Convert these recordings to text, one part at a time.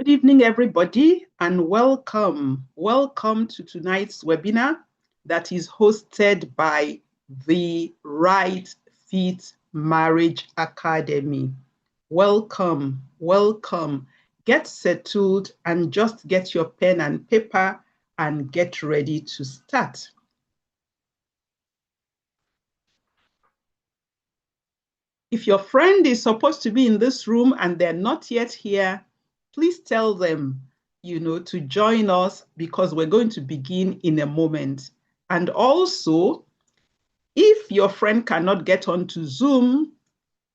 Good evening, everybody, and welcome. Welcome to tonight's webinar that is hosted by the Right Fit Marriage Academy. Welcome, welcome. Get settled and just get your pen and paper and get ready to start. If your friend is supposed to be in this room and they're not yet here, please tell them, to join us because we're going to begin in a moment. And also, if your friend cannot get onto Zoom,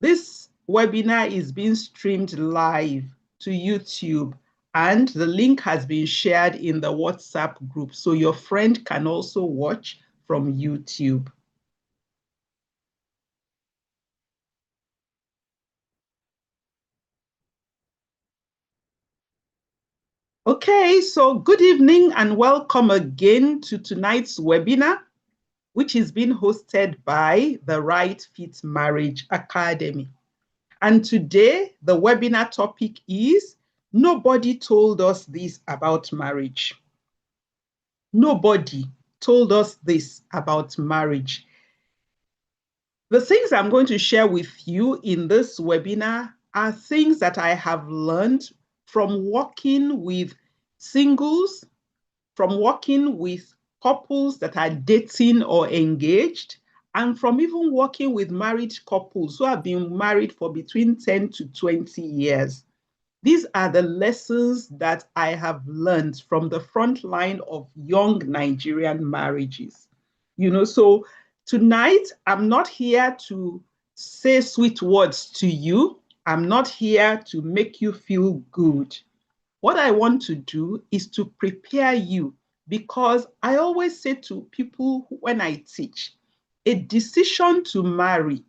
this webinar is being streamed live to YouTube, and the link has been shared in the WhatsApp group, so your friend can also watch from YouTube. Okay, so good evening and welcome again to tonight's webinar, which is being hosted by the Right Fit Marriage Academy. And today, the webinar topic is Nobody Told Us This About Marriage. Nobody told us this about marriage. The things I'm going to share with you in this webinar are things that I have learned from working with singles, from working with couples that are dating or engaged, and from even working with married couples who have been married for between 10 to 20 years. These are the lessons that I have learned from the front line of young Nigerian marriages. So tonight, I'm not here to say sweet words to you. I'm not here to make you feel good. What I want to do is to prepare you, because I always say to people when I teach, a decision to marry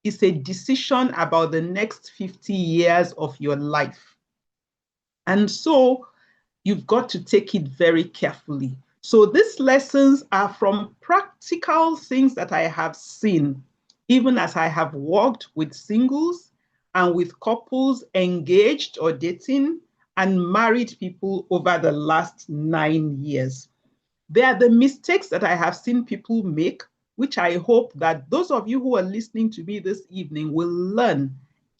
is a decision about the next 50 years of your life. And so you've got to take it very carefully. So these lessons are from practical things that I have seen, even as I have worked with singles and with couples engaged or dating and married people over the last 9 years. They are the mistakes that I have seen people make, which I hope that those of you who are listening to me this evening will learn.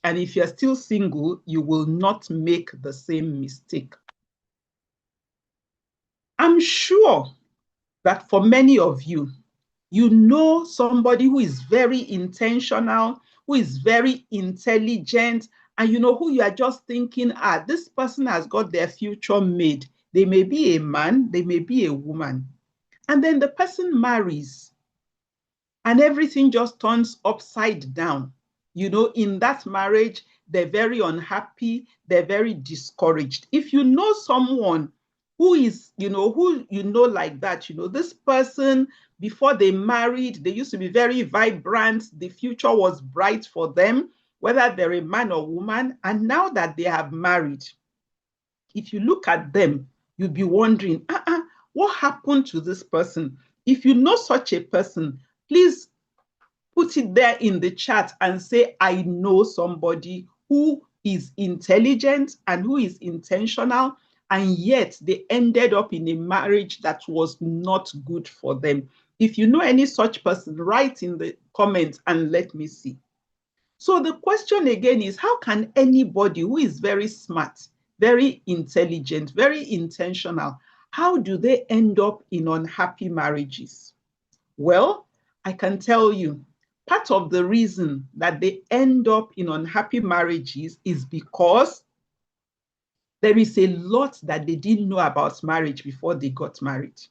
And if you're still single, you will not make the same mistake. I'm sure that for many of you, you know somebody who is very intentional, who is very intelligent, and who you are just thinking, this person has got their future made. They may be a man, they may be a woman. And then the person marries and everything just turns upside down. In that marriage, they're very unhappy, they're very discouraged. If you know someone who is, like that, this person, before they married, they used to be very vibrant, the future was bright for them, whether they're a man or woman, and now that they have married, if you look at them, you'll be wondering, what happened to this person? If you know such a person, please put it there in the chat and say, I know somebody who is intelligent and who is intentional, and yet they ended up in a marriage that was not good for them. If you know any such person, write in the comments and let me see. So the question again is, how can anybody who is very smart, very intelligent, very intentional, how do they end up in unhappy marriages? Well, I can tell you, part of the reason that they end up in unhappy marriages is because there is a lot that they didn't know about marriage before they got married.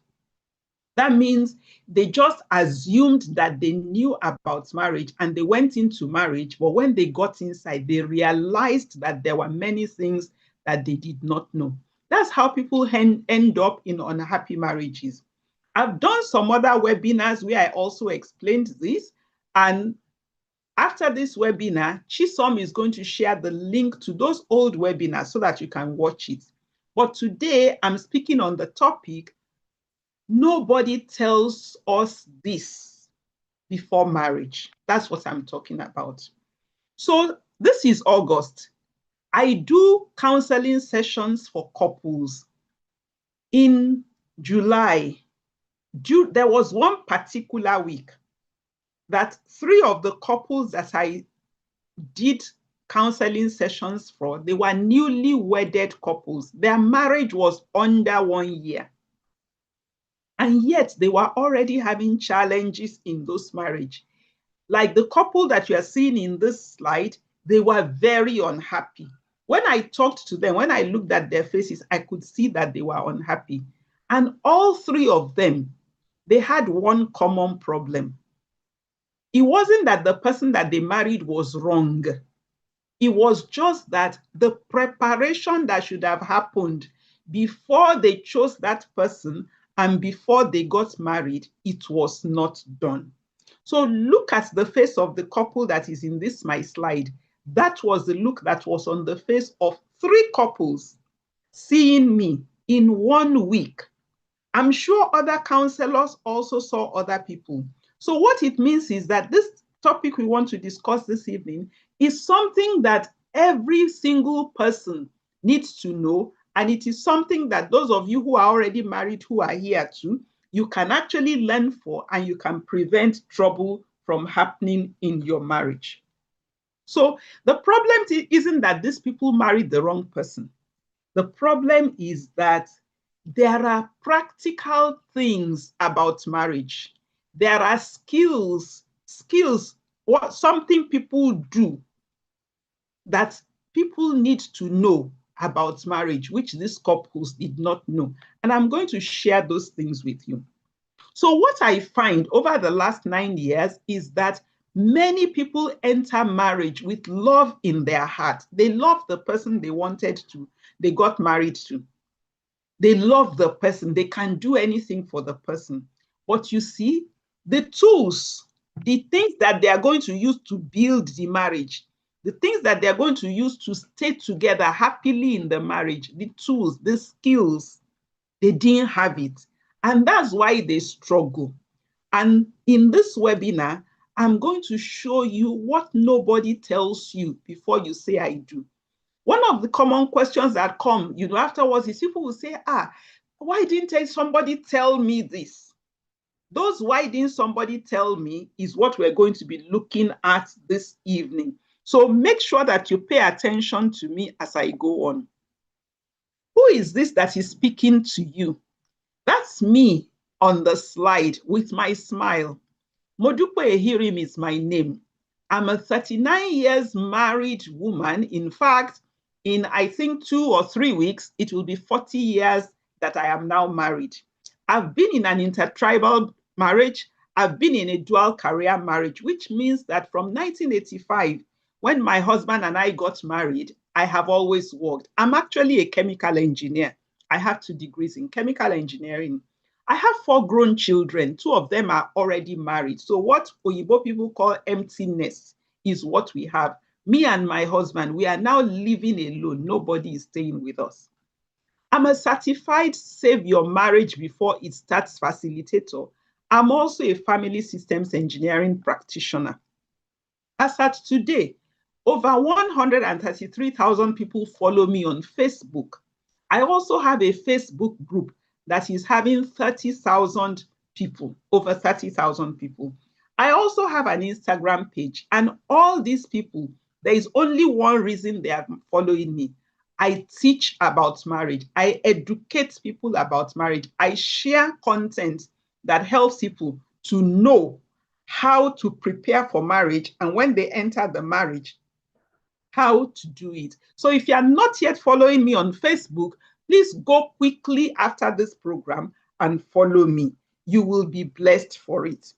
That means they just assumed that they knew about marriage and they went into marriage, but when they got inside, they realized that there were many things that they did not know. That's how people end up in unhappy marriages. I've done some other webinars where I also explained this, and after this webinar, Chisom is going to share the link to those old webinars so that you can watch it. But today, I'm speaking on the topic, nobody tells us this before marriage. That's what I'm talking about. So this is August. I do counseling sessions for couples. In July, there was one particular week that 3 of the couples that I did counseling sessions for, they were newly wedded couples. Their marriage was under 1 year. And yet they were already having challenges in those marriage. Like the couple that you are seeing in this slide, they were very unhappy. When I talked to them, when I looked at their faces, I could see that they were unhappy. And all 3 of them, they had one common problem. It wasn't that the person that they married was wrong. It was just that the preparation that should have happened before they chose that person and before they got married, it was not done. So look at the face of the couple that is in this my slide. That was the look that was on the face of 3 couples seeing me in 1 week. I'm sure other counselors also saw other people. So what it means is that this topic we want to discuss this evening is something that every single person needs to know, and it is something that those of you who are already married who are here too, you can actually learn for, and you can prevent trouble from happening in your marriage. So the problem isn't that these people married the wrong person. The problem is that there are practical things about marriage. There are skills, what something people do that people need to know about marriage, which these couples did not know. And I'm going to share those things with you. So what I find over the last 9 years is that many people enter marriage with love in their heart. They love the person they got married to. They love the person. They can do anything for the person. But you see, the tools, the things that they are going to use to build the marriage, the things that they're going to use to stay together happily in the marriage, the tools, the skills, they didn't have it. And that's why they struggle. And in this webinar, I'm going to show you what nobody tells you before you say I do. One of the common questions that come, afterwards is people will say, why didn't somebody tell me this? Those why didn't somebody tell me is what we're going to be looking at this evening. So make sure that you pay attention to me as I go on. Who is this that is speaking to you? That's me on the slide with my smile. Modupe Ehirim is my name. I'm a 39 years married woman. In fact, in I think 2 or 3 weeks, it will be 40 years that I am now married. I've been in an intertribal marriage. I've been in a dual career marriage, which means that from 1985, when my husband and I got married, I have always worked. I'm actually a chemical engineer. I have 2 degrees in chemical engineering. I have 4 grown children. 2 of them are already married. So what Oyibo people call empty nest is what we have. Me and my husband, we are now living alone. Nobody is staying with us. I'm a certified Save Your Marriage Before It Starts facilitator. I'm also a family systems engineering practitioner. As at today, over 133,000 people follow me on Facebook. I also have a Facebook group that is having 30,000 people, over 30,000 people. I also have an Instagram page, and all these people, there is only one reason they are following me. I teach about marriage. I educate people about marriage. I share content that helps people to know how to prepare for marriage, and when they enter the marriage, how to do it. So if you are not yet following me on Facebook, please go quickly after this program and follow me. You will be blessed for it.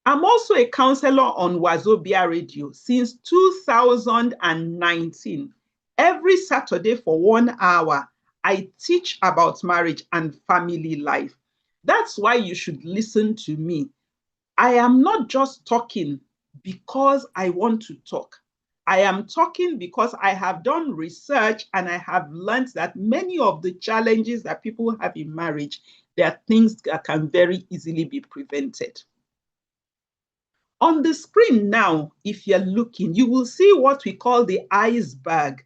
I'm also a counselor on Wazobia Radio since 2019. Every Saturday for 1 hour, I teach about marriage and family life. That's why you should listen to me. I am not just talking because I want to talk. I am talking because I have done research and I have learned that many of the challenges that people have in marriage, there are things that can very easily be prevented. On the screen now, if you're looking, you will see what we call the iceberg.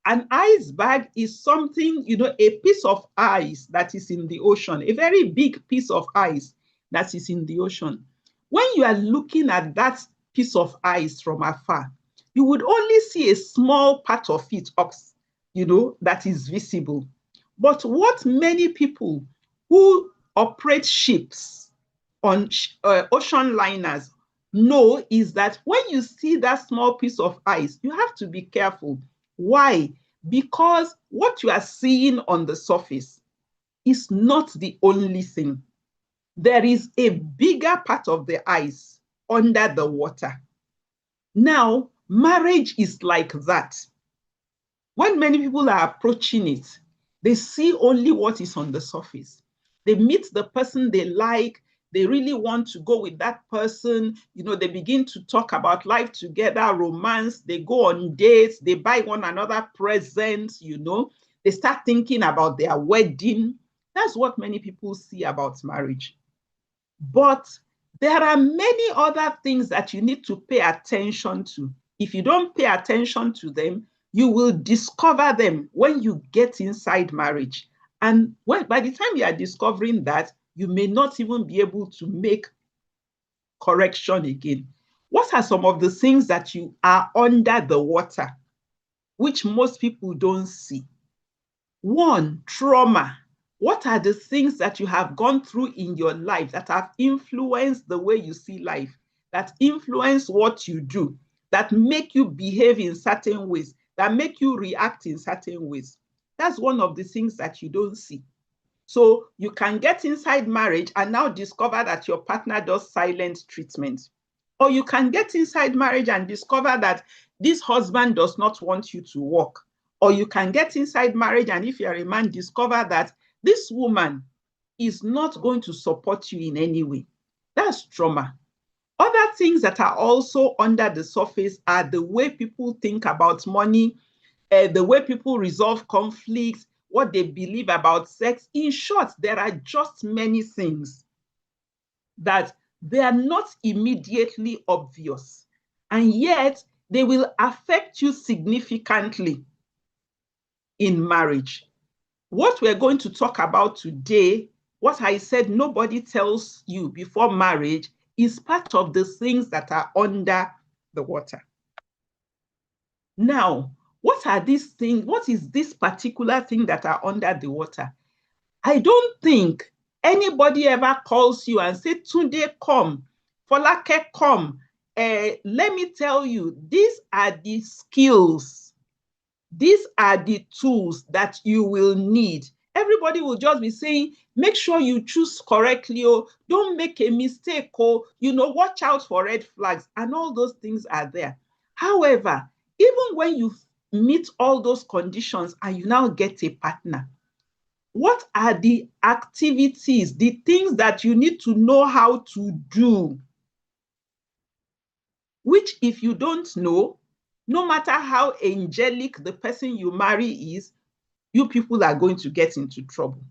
An iceberg is something, a piece of ice that is in the ocean, a very big piece of ice that is in the ocean. When you are looking at that piece of ice from afar, you would only see a small part of it, that is visible. But what many people who operate ships on ocean liners know is that when you see that small piece of ice, you have to be careful. Why? Because what you are seeing on the surface is not the only thing. There is a bigger part of the ice under the water. Now, marriage is like that. When many people are approaching it, they see only what is on the surface. They meet the person they like, they really want to go with that person. They begin to talk about life together, romance, they go on dates, they buy one another presents, they start thinking about their wedding. That's what many people see about marriage. But there are many other things that you need to pay attention to. If you don't pay attention to them, you will discover them when you get inside marriage. And by the time you are discovering that, you may not even be able to make correction again. What are some of the things that you are under the water, which most people don't see? One, trauma. What are the things that you have gone through in your life that have influenced the way you see life, that influence what you do, that make you behave in certain ways, that make you react in certain ways? That's one of the things that you don't see. So you can get inside marriage and now discover that your partner does silent treatment. Or you can get inside marriage and discover that this husband does not want you to work. Or you can get inside marriage and, if you're a man, discover that this woman is not going to support you in any way. That's trauma. Other things that are also under the surface are the way people think about money, the way people resolve conflicts, what they believe about sex. In short, there are just many things that they are not immediately obvious, and yet they will affect you significantly in marriage. What we're going to talk about today, what I said nobody tells you before marriage, is part of the things that are under the water. Now, what are these things? What is this particular thing that are under the water? I don't think anybody ever calls you and say, Tunde, come, Folake, come. Let me tell you, these are the skills. These are the tools that you will need. Everybody will just be saying, make sure you choose correctly, oh, don't make a mistake, oh, watch out for red flags, and all those things are there. However, even when you meet all those conditions and you now get a partner, what are the activities, the things that you need to know how to do? Which, if you don't know, no matter how angelic the person you marry is, you people are going to get into trouble.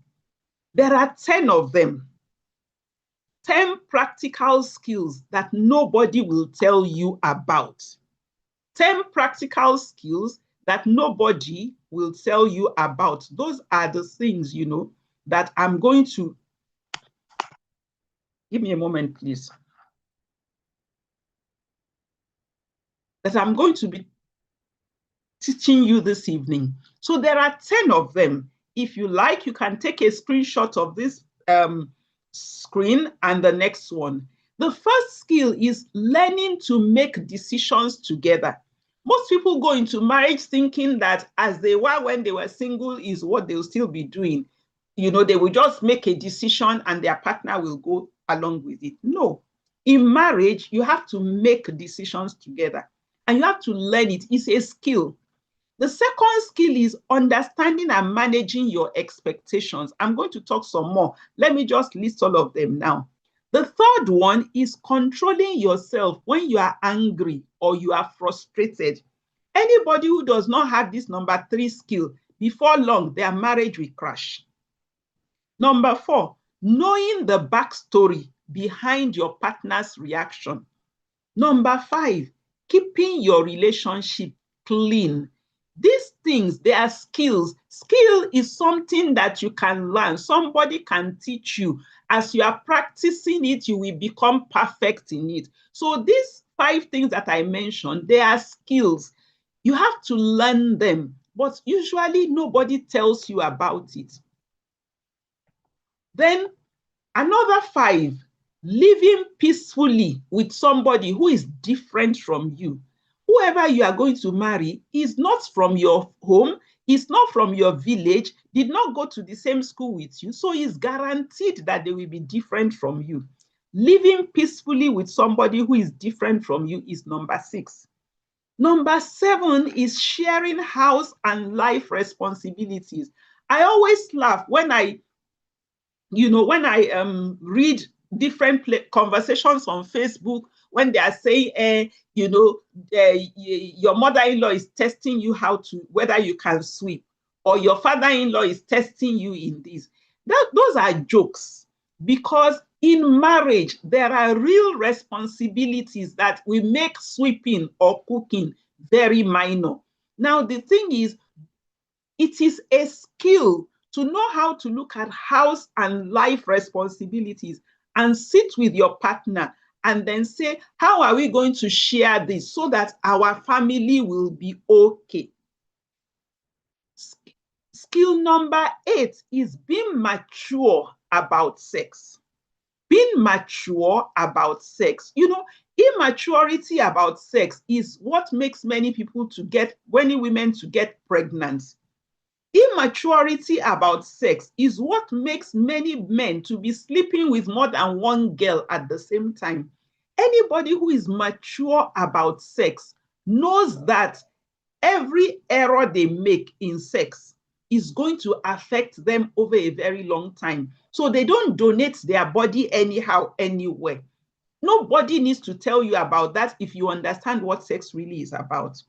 There are 10 of them. 10 practical skills that nobody will tell you about. 10 practical skills that nobody will tell you about. Those are the things, that I'm going to... Give me a moment, please. That I'm going to be teaching you this evening. So there are 10 of them. If you like, you can take a screenshot of this screen and the next one. The first skill is learning to make decisions together. Most people go into marriage thinking that as they were when they were single is what they'll still be doing. They will just make a decision and their partner will go along with it. No. In marriage, you have to make decisions together and you have to learn it. It's a skill. The second skill is understanding and managing your expectations. I'm going to talk some more. Let me just list all of them now. The third one is controlling yourself when you are angry or you are frustrated. Anybody who does not have this number 3 skill, before long, their marriage will crash. Number 4, knowing the backstory behind your partner's reaction. Number 5, keeping your relationship clean. These things, they are skills. Skill is something that you can learn. Somebody can teach you. As you are practicing it, you will become perfect in it. So these 5 things that I mentioned, they are skills. You have to learn them, but usually nobody tells you about it. Then another 5, living peacefully with somebody who is different from you. Whoever you are going to marry is not from your home, is not from your village, did not go to the same school with you, so it's guaranteed that they will be different from you. Living peacefully with somebody who is different from you is number 6. Number 7 is sharing house and life responsibilities. I always laugh when I read different conversations on Facebook, when they are saying, your mother-in-law is testing you whether you can sweep, or your father-in-law is testing you in this. Those are jokes, because in marriage, there are real responsibilities that will make sweeping or cooking very minor. Now, the thing is, it is a skill to know how to look at house and life responsibilities and sit with your partner and then say, how are we going to share this so that our family will be okay? Skill number 8 is being mature about sex. Being mature about sex. Immaturity about sex is what makes many women to get pregnant. Immaturity about sex is what makes many men to be sleeping with more than one girl at the same time. Anybody who is mature about sex knows that every error they make in sex is going to affect them over a very long time. So they don't donate their body anyhow, anywhere. Nobody needs to tell you about that if you understand what sex really is about.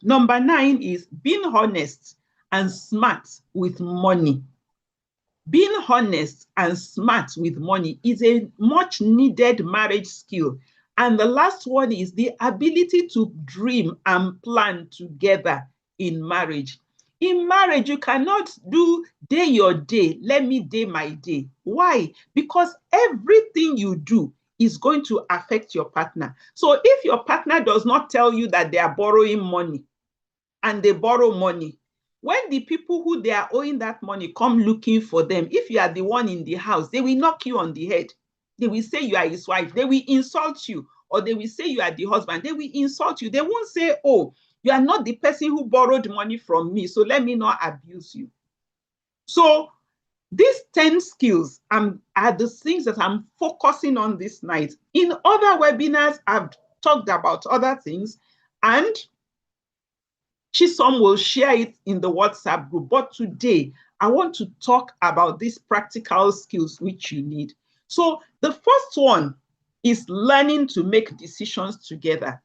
Number 9 is being honest and smart with money. Being honest and smart with money is a much needed marriage skill. And the last one is the ability to dream and plan together in marriage. In marriage, you cannot do day your day, let me day my day. Why? Because everything you do is going to affect your partner. So if your partner does not tell you that they are borrowing money and they borrow money, when the people who they are owing that money come looking for them, if you are the one in the house, they will knock you on the head. They will say you are his wife. They will insult you, or they will say you are the husband. They will insult you. They won't say, oh, you are not the person who borrowed money from me, so let me not abuse you. So these 10 skills are the things that I'm focusing on this night. In other webinars, I've talked about other things, and Chisom will share it in the WhatsApp group. But today, I want to talk about these practical skills which you need. So the first one is learning to make decisions together.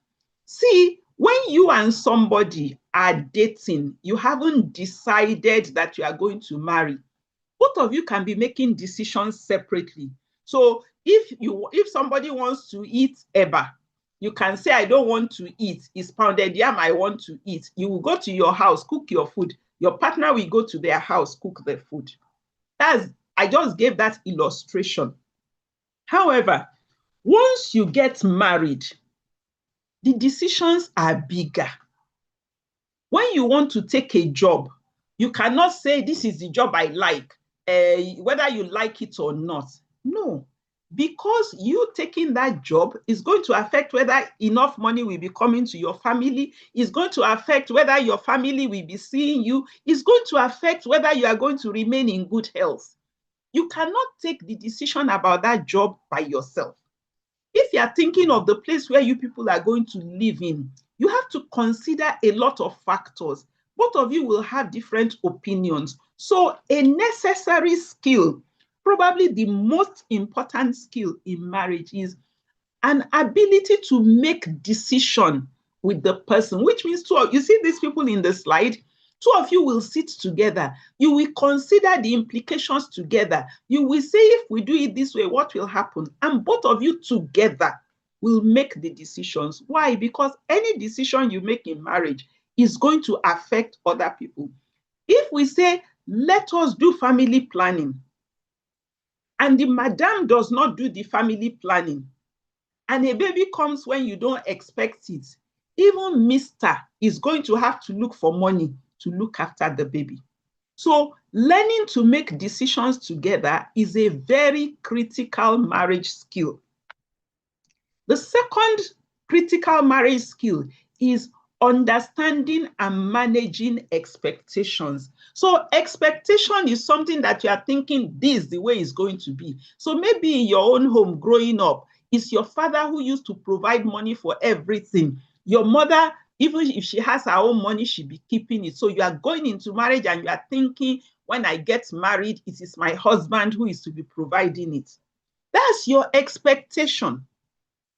See, when you and somebody are dating, you haven't decided that you are going to marry. Both of you can be making decisions separately. So if somebody wants to eat eba, you can say, I don't want to eat. It's pounded yam I want to eat. You will go to your house, cook your food. Your partner will go to their house, cook the food. I just gave that illustration. However, once you get married, the decisions are bigger. When you want to take a job, you cannot say, this is the job I like, whether you like it or not. No, because you taking that job is going to affect whether enough money will be coming to your family, is going to affect whether your family will be seeing you, is going to affect whether you are going to remain in good health. You cannot take the decision about that job by yourself. If you are thinking of the place where you people are going to live in, you have to consider a lot of factors. Both of you will have different opinions. So a necessary skill, probably the most important skill in marriage, is an ability to make decision with the person, which means you see these people in the slide, 2 of you will sit together. You will consider the implications together. You will say, if we do it this way, what will happen? And both of you together will make the decisions. Why? Because any decision you make in marriage is going to affect other people. If we say, let us do family planning, and the madam does not do the family planning, and a baby comes when you don't expect it, even Mr. is going to have to look for money to look after the baby. So learning to make decisions together is a very critical marriage skill. The second critical marriage skill is understanding and managing expectations. So expectation is something that you are thinking this is the way it's going to be. So maybe in your own home growing up, it's your father who used to provide money for everything. Your mother, even if she has her own money, she'll be keeping it. So you are going into marriage and you are thinking, when I get married, it is my husband who is to be providing it. That's your expectation.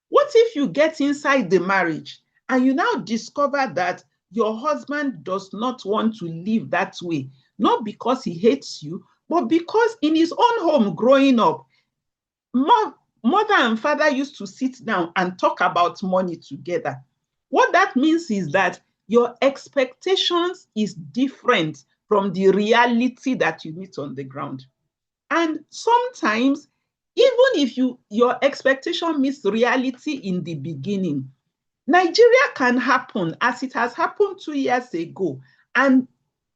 What if you get inside the marriage and you now discover that your husband does not want to live that way, not because he hates you, but because in his own home growing up, mother and father used to sit down and talk about money together. What that means is that your expectations is different from the reality that you meet on the ground. And sometimes, even if your expectation meets reality in the beginning, Nigeria can happen as it has happened 2 years ago, and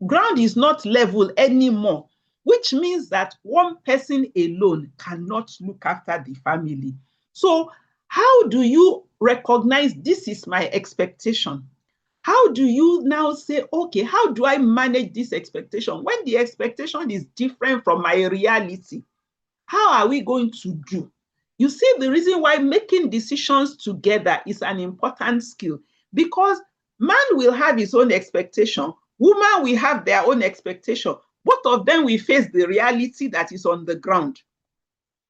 ground is not level anymore, which means that one person alone cannot look after the family. So how do you recognize this is my expectation? How do you now say, okay, how do I manage this expectation when the expectation is different from my reality? How are we going to do? You see, the reason why making decisions together is an important skill, because man will have his own expectation, woman will have their own expectation. Both of them will face the reality that is on the ground.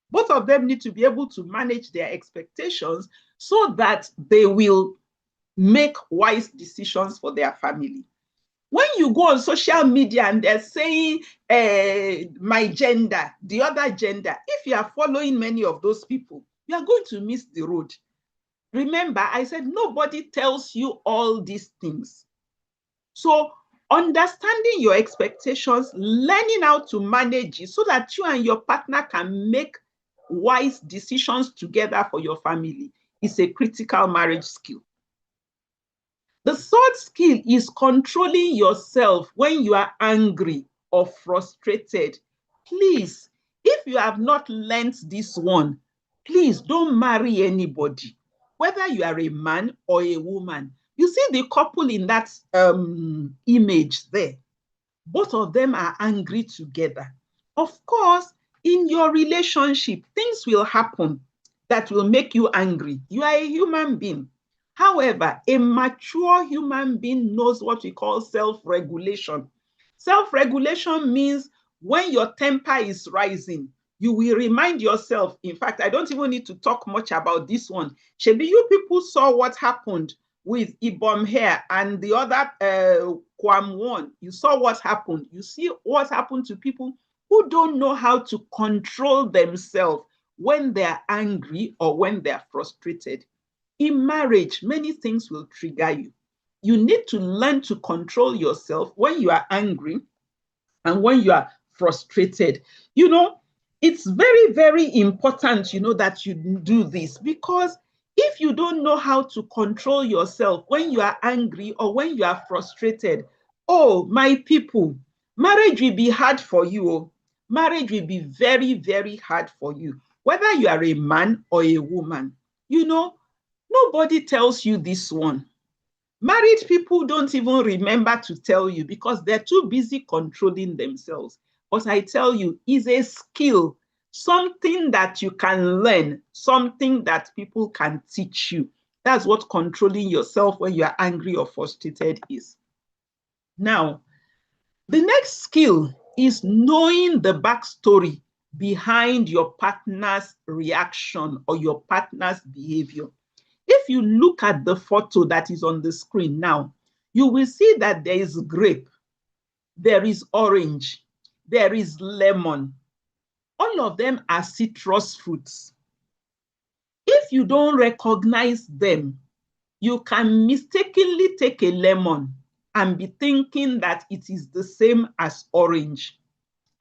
Both of them need to be able to manage their expectations so that they will make wise decisions for their family. When you go on social media and they're saying my gender, the other gender, if you are following many of those people, you are going to miss the road. Remember, I said nobody tells you all these things. So understanding your expectations, learning how to manage it so that you and your partner can make wise decisions together for your family is a critical marriage skill. The third skill is controlling yourself when you are angry or frustrated. Please, if you have not learned this one, please don't marry anybody, whether you are a man or a woman. You see the couple in that image there. Both of them are angry together. Of course, in your relationship, things will happen that will make you angry. You are a human being. However, a mature human being knows what we call self-regulation. Self-regulation means when your temper is rising, you will remind yourself. In fact, I don't even need to talk much about this one. Shebi, you people saw what happened with Ibom here and the other Kwam one. You saw what happened. You see what happened to people who don't know how to control themselves when they're angry or when they're frustrated. In marriage, many things will trigger you. You need to learn to control yourself when you are angry and when you are frustrated. You know, it's very, very important, that you do this, because if you don't know how to control yourself when you are angry or when you are frustrated, oh, my people, marriage will be hard for you. Oh. Marriage will be very, very hard for you, whether you are a man or a woman. Nobody tells you this one. Married people don't even remember to tell you because they're too busy controlling themselves. But I tell you, it's a skill, something that you can learn, something that people can teach you. That's what controlling yourself when you are angry or frustrated is. Now, the next skill is knowing the backstory behind your partner's reaction or your partner's behavior. If you look at the photo that is on the screen now, you will see that there is grape, there is orange, there is lemon. All of them are citrus fruits. If you don't recognize them, you can mistakenly take a lemon and be thinking that it is the same as orange.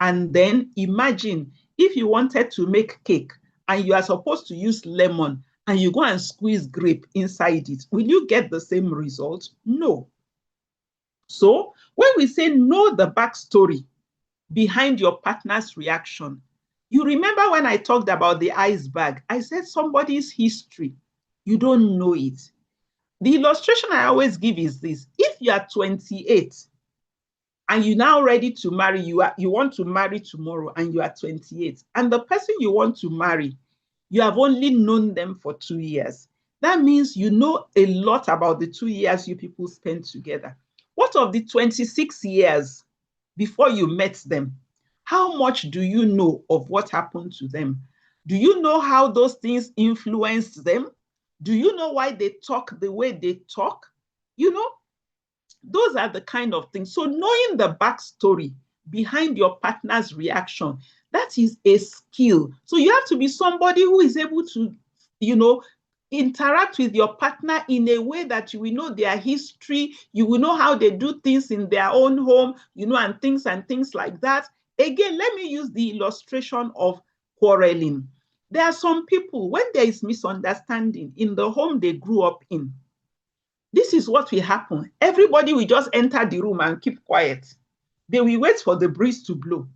And then imagine if you wanted to make cake and you are supposed to use lemon and you go and squeeze grape inside it. Will you get the same result? No. So when we say know the backstory behind your partner's reaction, you remember when I talked about the iceberg, I said somebody's history, you don't know it. The illustration I always give is this. If you are 28 and you're now ready to marry, you want to marry tomorrow and you are 28, and the person you want to marry, you have only known them for 2 years. That means you know a lot about the 2 years you people spent together. What of the 26 years before you met them? How much do you know of what happened to them? Do you know how those things influenced them? Do you know why they talk the way they talk? You know, those are the kind of things. So knowing the backstory behind your partner's reaction, that is a skill. So you have to be somebody who is able to, interact with your partner in a way that you will know their history, you will know how they do things in their own home, and things like that. Again, let me use the illustration of quarreling. There are some people, when there is misunderstanding in the home they grew up in, this is what will happen. Everybody will just enter the room and keep quiet. They will wait for the breeze to blow.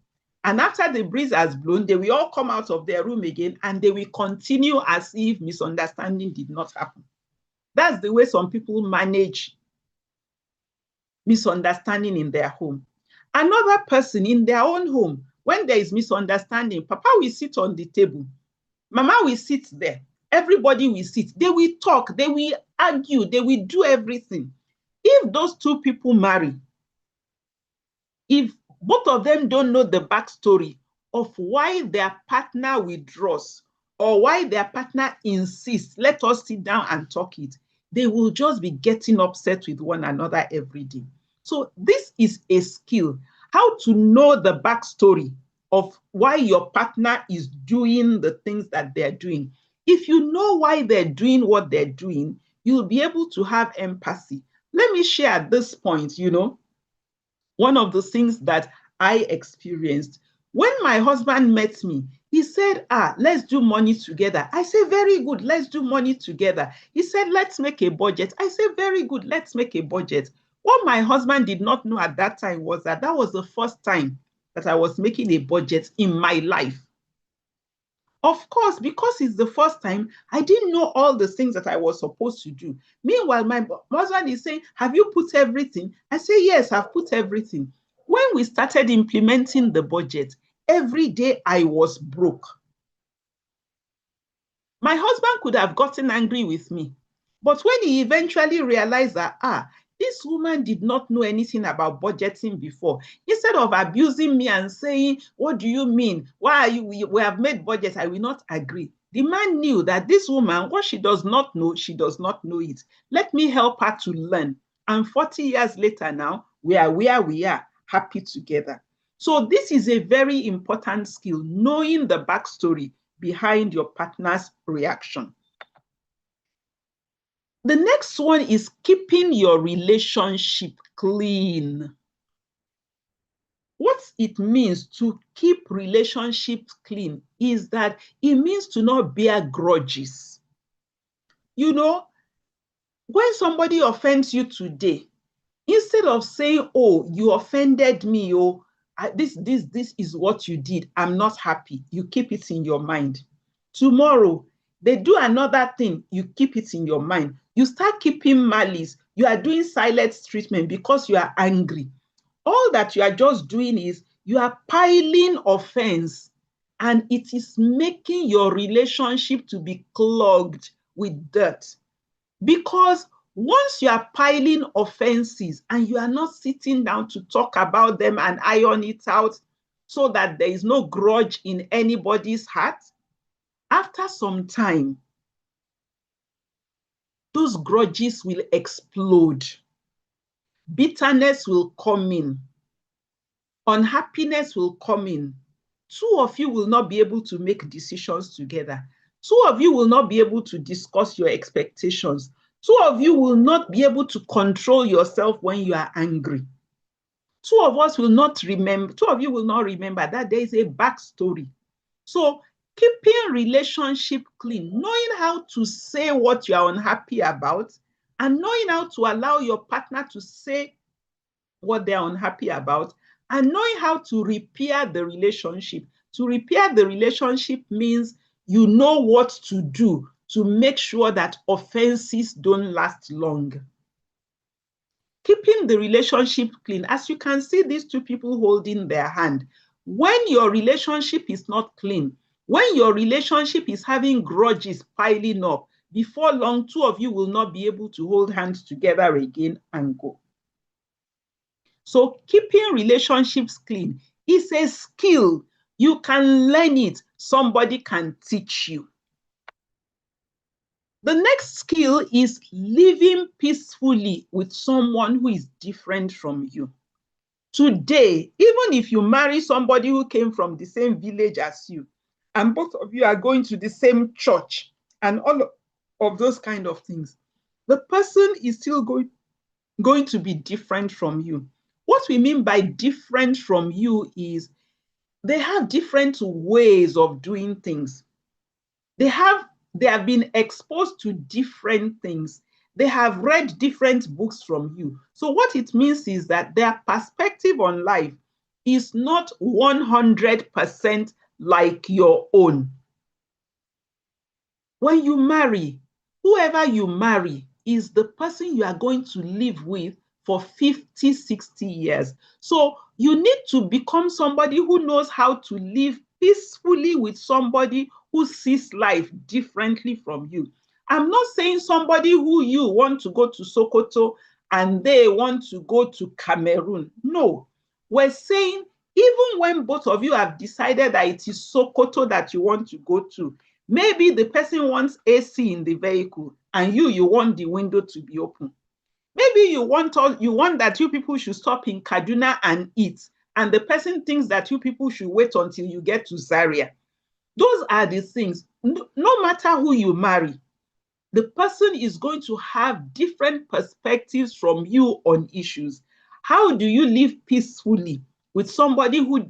And after the breeze has blown, they will all come out of their room again and they will continue as if misunderstanding did not happen. That's the way some people manage misunderstanding in their home. Another person in their own home, when there is misunderstanding, Papa will sit on the table, Mama will sit there, everybody will sit, they will talk, they will argue, they will do everything. If those two people marry, if both of them don't know the backstory of why their partner withdraws or why their partner insists, let us sit down and talk it, they will just be getting upset with one another every day. So this is a skill, how to know the backstory of why your partner is doing the things that they're doing. If you know why they're doing what they're doing, you'll be able to have empathy. Let me share at this point, one of the things that I experienced. When my husband met me, he said, let's do money together. I said, very good, let's do money together. He said, let's make a budget. I said, very good, let's make a budget. What my husband did not know at that time was that was the first time that I was making a budget in my life. Of course, because it's the first time, I didn't know all the things that I was supposed to do. Meanwhile, my husband is saying, have you put everything? I say, yes, I've put everything. When we started implementing the budget, every day I was broke. My husband could have gotten angry with me. But when he eventually realized that, this woman did not know anything about budgeting before, instead of abusing me and saying, what do you mean? Why are you, we have made budget, I will not agree. The man knew that this woman, what she does not know, she does not know it. Let me help her to learn. And 40 years later now, we are where we are, happy together. So this is a very important skill, knowing the backstory behind your partner's reaction. The next one is keeping your relationship clean. What it means to keep relationships clean is that it means to not bear grudges. When somebody offends you today, instead of saying, oh, you offended me, this is what you did, I'm not happy, you keep it in your mind. Tomorrow, they do another thing, you keep it in your mind. You start keeping malice. You are doing silent treatment because you are angry. All that you are just doing is you are piling offense, and it is making your relationship to be clogged with dirt. Because once you are piling offenses and you are not sitting down to talk about them and iron it out so that there is no grudge in anybody's heart, after some time, those grudges will explode. Bitterness will come in. Unhappiness will come in. Two of you will not be able to make decisions together. Two of you will not be able to discuss your expectations. Two of you will not be able to control yourself when you are angry. Two of you will not remember that there is a backstory. So keeping relationship clean, knowing how to say what you are unhappy about, and knowing how to allow your partner to say what they're unhappy about, and knowing how to repair the relationship. To repair the relationship means you know what to do to make sure that offenses don't last long. Keeping the relationship clean, as you can see these two people holding their hand, when your relationship is not clean, when your relationship is having grudges piling up, before long, two of you will not be able to hold hands together again and go. So keeping relationships clean is a skill. You can learn it. Somebody can teach you. The next skill is living peacefully with someone who is different from you. Today, even if you marry somebody who came from the same village as you, and both of you are going to the same church, and all of those kind of things, the person is still going to be different from you. What we mean by different from you is they have different ways of doing things. They have been exposed to different things. They have read different books from you. So what it means is that their perspective on life is not 100% like your own. When you marry, whoever you marry is the person you are going to live with for 50, 60 years. So you need to become somebody who knows how to live peacefully with somebody who sees life differently from you. I'm not saying somebody who you want to go to Sokoto and they want to go to Cameroon. No, we're saying even when both of you have decided that it is Sokoto that you want to go to, maybe the person wants AC in the vehicle and you want the window to be open. Maybe you want that you people should stop in Kaduna and eat, and the person thinks that you people should wait until you get to Zaria. Those are the things. No matter who you marry, the person is going to have different perspectives from you on issues. How do you live peacefully with somebody who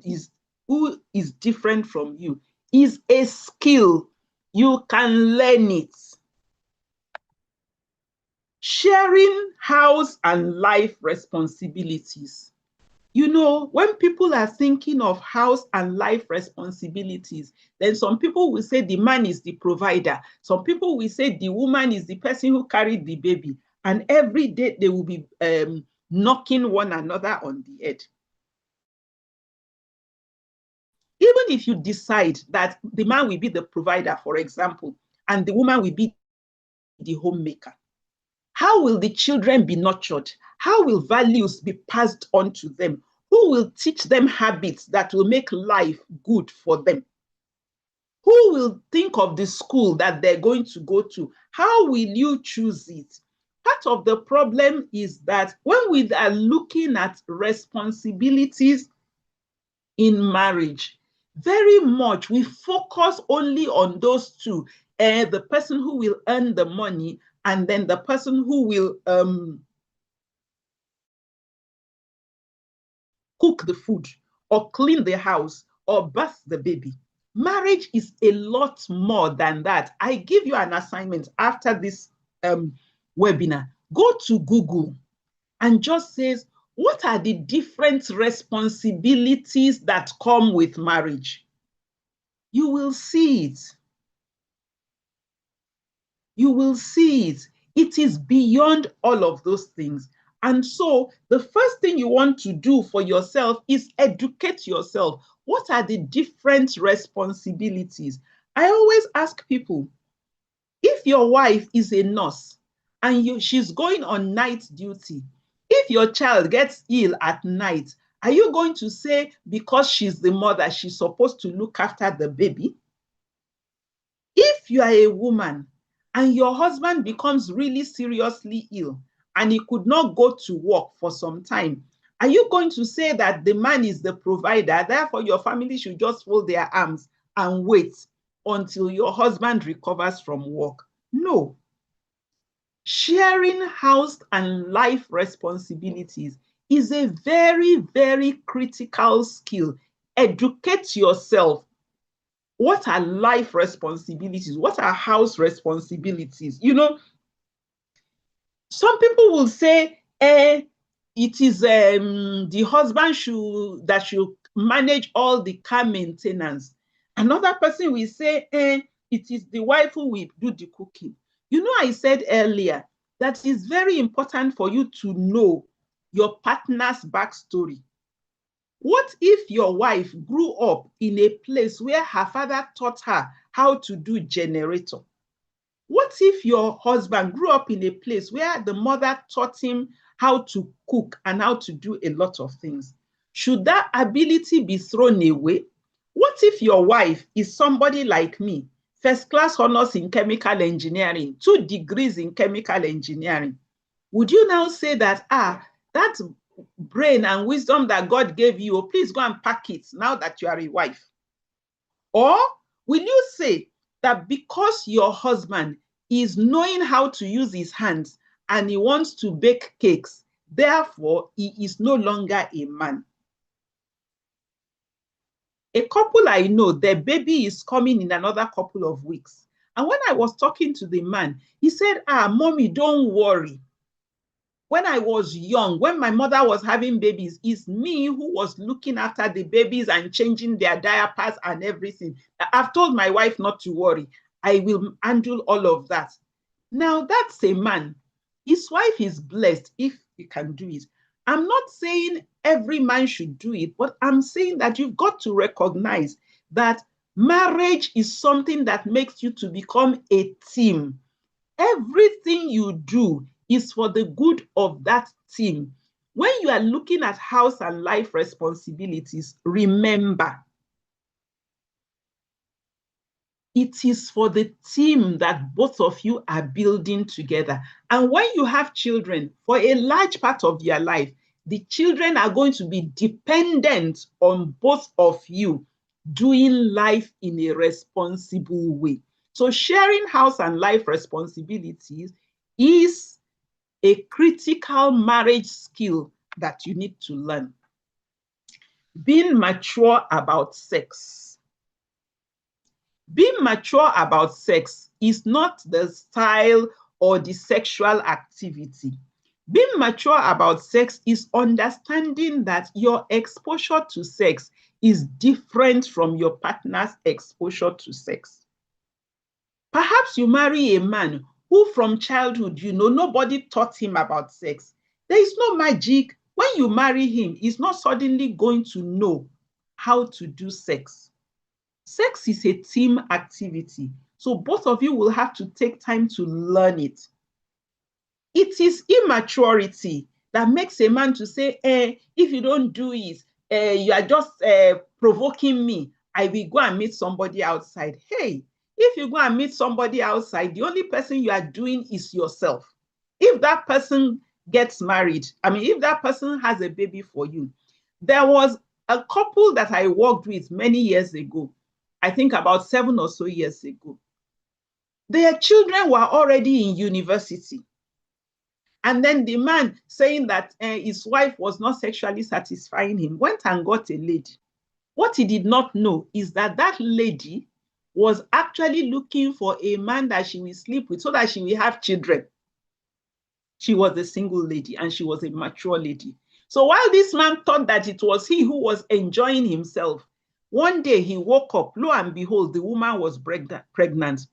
is different from you? Is a skill. You can learn it. Sharing house and life responsibilities. You know, when people are thinking of house and life responsibilities, then some people will say the man is the provider. Some people will say the woman is the person who carried the baby. And every day they will be knocking one another on the head. Even if you decide that the man will be the provider, for example, and the woman will be the homemaker, how will the children be nurtured? How will values be passed on to them? Who will teach them habits that will make life good for them? Who will think of the school that they're going to go to? How will you choose it? Part of the problem is that when we are looking at responsibilities in marriage, very much we focus only on those two, the person who will earn the money and then the person who will cook the food or clean the house or birth the baby. Marriage is a lot more than that. I give you an assignment after this webinar. Go to Google and just says, what are the different responsibilities that come with marriage? You will see it. You will see it. It is beyond all of those things. And so the first thing you want to do for yourself is educate yourself. What are the different responsibilities? I always ask people, if your wife is a nurse and she's going on night duty, if your child gets ill at night, are you going to say because she's the mother, she's supposed to look after the baby? If you are a woman and your husband becomes really seriously ill and he could not go to work for some time, are you going to say that the man is the provider, therefore your family should just fold their arms and wait until your husband recovers from work? No. Sharing house and life responsibilities is a very, very critical skill. Educate yourself. What are life responsibilities? What are house responsibilities? You know, some people will say, it is the husband should manage all the car maintenance. Another person will say, it is the wife who will do the cooking. You know, I said earlier that it's very important for you to know your partner's backstory. What if your wife grew up in a place where her father taught her how to do generator? What if your husband grew up in a place where the mother taught him how to cook and how to do a lot of things? Should that ability be thrown away? What if your wife is somebody like me, first class honors in chemical engineering, 2 degrees in chemical engineering? Would you now say that, that brain and wisdom that God gave you, please go and pack it now that you are a wife? Or will you say that because your husband is knowing how to use his hands and he wants to bake cakes, therefore he is no longer a man? A couple I know, their baby is coming in another couple of weeks. And when I was talking to the man, he said, mommy, don't worry. When I was young, when my mother was having babies, it's me who was looking after the babies and changing their diapers and everything. I've told my wife not to worry. I will handle all of that. Now, that's a man. His wife is blessed if he can do it. I'm not saying every man should do it, but I'm saying that you've got to recognize that marriage is something that makes you to become a team. Everything you do is for the good of that team. When you are looking at house and life responsibilities, remember, it is for the team that both of you are building together. And when you have children, for a large part of your life, the children are going to be dependent on both of you doing life in a responsible way. So sharing house and life responsibilities is a critical marriage skill that you need to learn. Being mature about sex. Being mature about sex is not the style or the sexual activity. Being mature about sex is understanding that your exposure to sex is different from your partner's exposure to sex. Perhaps you marry a man who from childhood, nobody taught him about sex. There is no magic. When you marry him, he's not suddenly going to know how to do sex. Sex is a team activity. So both of you will have to take time to learn it. It is immaturity that makes a man to say, if you don't do it, you are just provoking me. I will go and meet somebody outside. Hey, if you go and meet somebody outside, the only person you are doing is yourself. If that person gets married, if that person has a baby for you, there was a couple that I worked with many years ago, I think about 7 or so years ago. Their children were already in university. And then the man, saying that his wife was not sexually satisfying him, went and got a lady. What he did not know is that that lady was actually looking for a man that she will sleep with so that she will have children. She was a single lady and she was a mature lady. So while this man thought that it was he who was enjoying himself, one day he woke up, lo and behold, the woman was pregnant.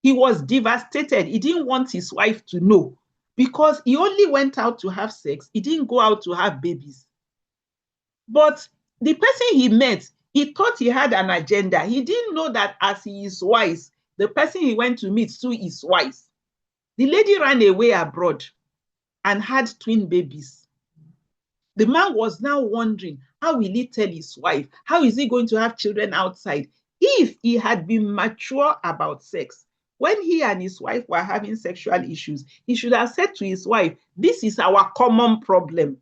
He was devastated. He didn't want his wife to know because he only went out to have sex. He didn't go out to have babies. But the person he met, he thought he had an agenda. He didn't know that as he is wise, the person he went to meet too is wise. The lady ran away abroad and had twin babies. The man was now wondering, how will he tell his wife? How is he going to have children outside? If he had been mature about sex, when he and his wife were having sexual issues, he should have said to his wife, this is our common problem.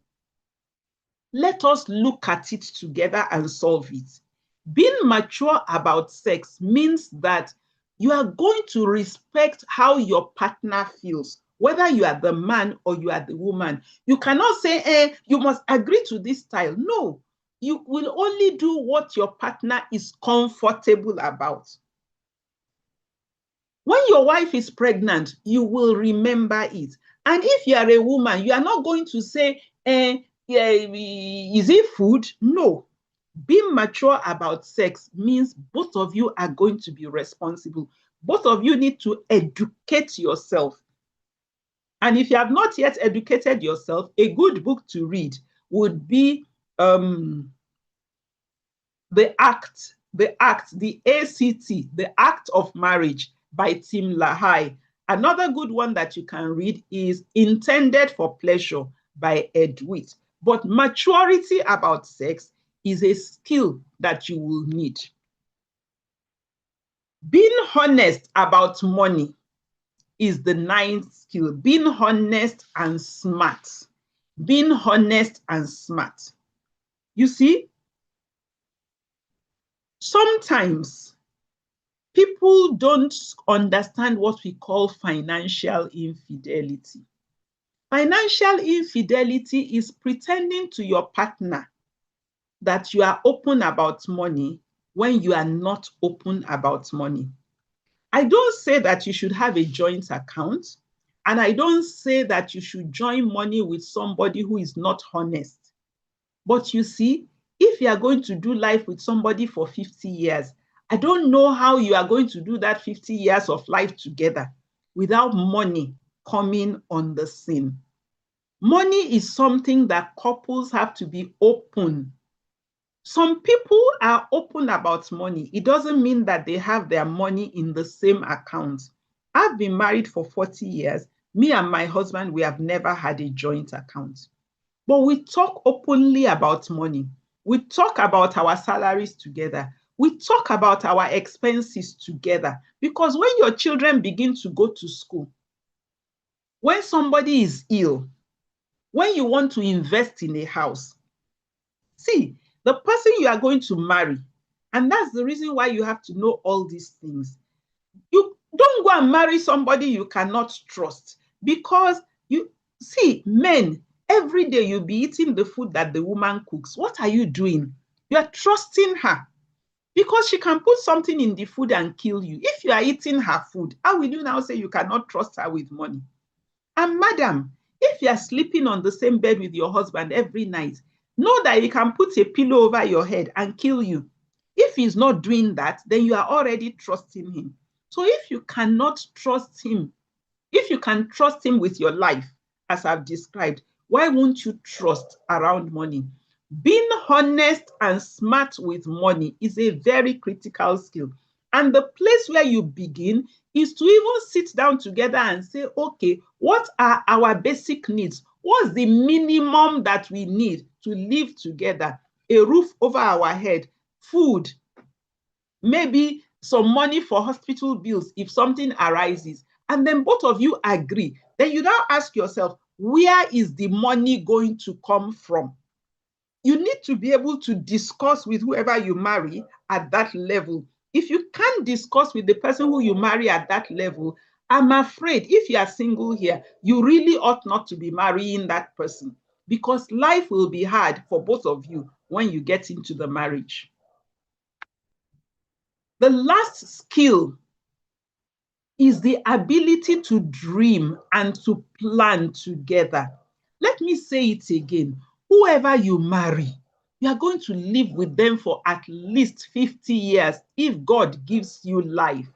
Let us look at it together and solve it. Being mature about sex means that you are going to respect how your partner feels, whether you are the man or you are the woman. You cannot say, you must agree to this style. No, you will only do what your partner is comfortable about. When your wife is pregnant, you will remember it. And if you are a woman, you are not going to say, yeah, is it food? No. Being mature about sex means both of you are going to be responsible. Both of you need to educate yourself. And if you have not yet educated yourself, a good book to read would be the ACT, the ACT, the Act of Marriage by Tim LaHaye. Another good one that you can read is Intended for Pleasure by Ed Witt. But maturity about sex is a skill that you will need. Being honest about money is the ninth skill. Being honest and smart. Being honest and smart. You see, sometimes people don't understand what we call financial infidelity. Financial infidelity is pretending to your partner that you are open about money when you are not open about money. I don't say that you should have a joint account, and I don't say that you should join money with somebody who is not honest. But you see, if you are going to do life with somebody for 50 years, I don't know how you are going to do that 50 years of life together without money coming on the scene. Money is something that couples have to be open. Some people are open about money. It doesn't mean that they have their money in the same account. I've been married for 40 years. Me and my husband, we have never had a joint account. But we talk openly about money. We talk about our salaries together. We talk about our expenses together. Because when your children begin to go to school, when somebody is ill, when you want to invest in a house, see, the person you are going to marry, and that's the reason why you have to know all these things. You don't go and marry somebody you cannot trust, because you see, men, every day you'll be eating the food that the woman cooks. What are you doing? You're trusting her because she can put something in the food and kill you. If you are eating her food, how will you now say you cannot trust her with money? And madam, if you are sleeping on the same bed with your husband every night, know that he can put a pillow over your head and kill you. If he's not doing that, then you are already trusting him. So if you cannot trust him, if you can trust him with your life, as I've described, why won't you trust around money? Being honest and smart with money is a very critical skill. And the place where you begin is to even sit down together and say, okay, what are our basic needs? What's the minimum that we need to live together? A roof over our head, food, maybe some money for hospital bills if something arises. And then both of you agree. Then you now ask yourself, where is the money going to come from? You need to be able to discuss with whoever you marry at that level. If you can't discuss with the person who you marry at that level, I'm afraid if you are single here, you really ought not to be marrying that person, because life will be hard for both of you when you get into the marriage. The last skill is the ability to dream and to plan together. Let me say it again. Whoever you marry, you are going to live with them for at least 50 years if God gives you life.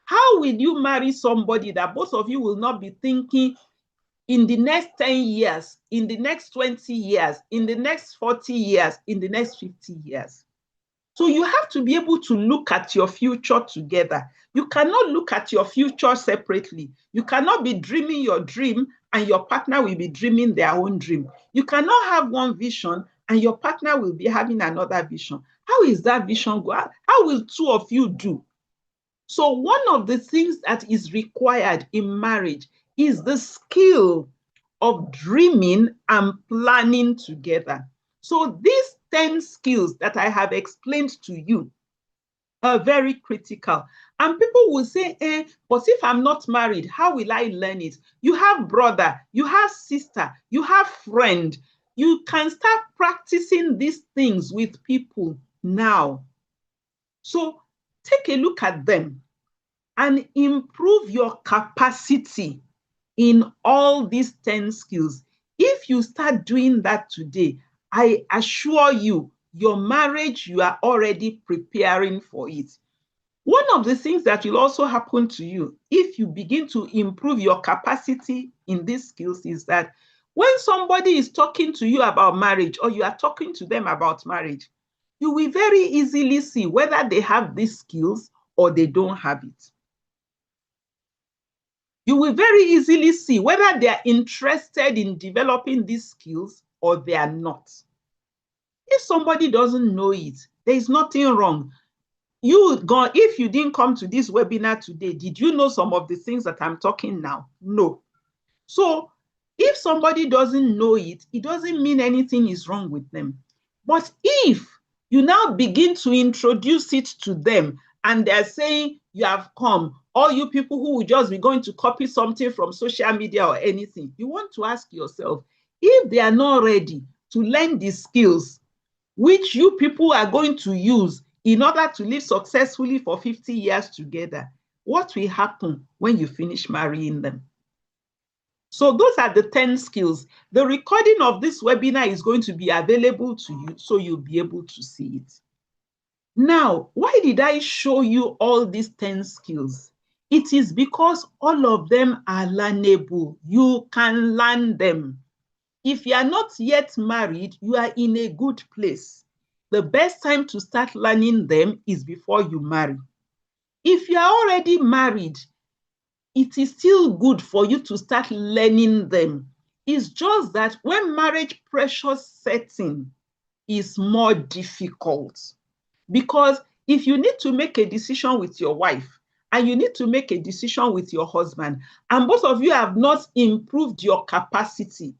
How will you marry somebody that both of you will not be thinking in the next 10 years, in the next 20 years, in the next 40 years, in the next 50 years? So you have to be able to look at your future together. You cannot look at your future separately. You cannot be dreaming your dream and your partner will be dreaming their own dream. You cannot have one vision and your partner will be having another vision. How is that vision go? How will two of you do? So one of the things that is required in marriage is the skill of dreaming and planning together. So these 10 skills that I have explained to you are very critical. And people will say, but if I'm not married, how will I learn it? You have brother, you have sister, you have friend. You can start practicing these things with people now. So take a look at them and improve your capacity in all these 10 skills. If you start doing that today, I assure you, your marriage, you are already preparing for it. One of the things that will also happen to you if you begin to improve your capacity in these skills is that when somebody is talking to you about marriage or you are talking to them about marriage, you will very easily see whether they have these skills or they don't have it. You will very easily see whether they are interested in developing these skills or they are not. If somebody doesn't know it, there is nothing wrong. If you didn't come to this webinar today, did you know some of the things that I'm talking now? No. So if somebody doesn't know it, it doesn't mean anything is wrong with them. But if you now begin to introduce it to them and they're saying you have come, all you people who will just be going to copy something from social media or anything, you want to ask yourself, if they are not ready to learn the skills which you people are going to use in order to live successfully for 50 years together, what will happen when you finish marrying them? So those are the 10 skills. The recording of this webinar is going to be available to you, so you'll be able to see it. Now, why did I show you all these 10 skills? It is because all of them are learnable. You can learn them. If you are not yet married, you are in a good place. The best time to start learning them is before you marry. If you are already married, it is still good for you to start learning them. It's just that when marriage pressure sets in, is more difficult. Because if you need to make a decision with your wife and you need to make a decision with your husband, and both of you have not improved your capacity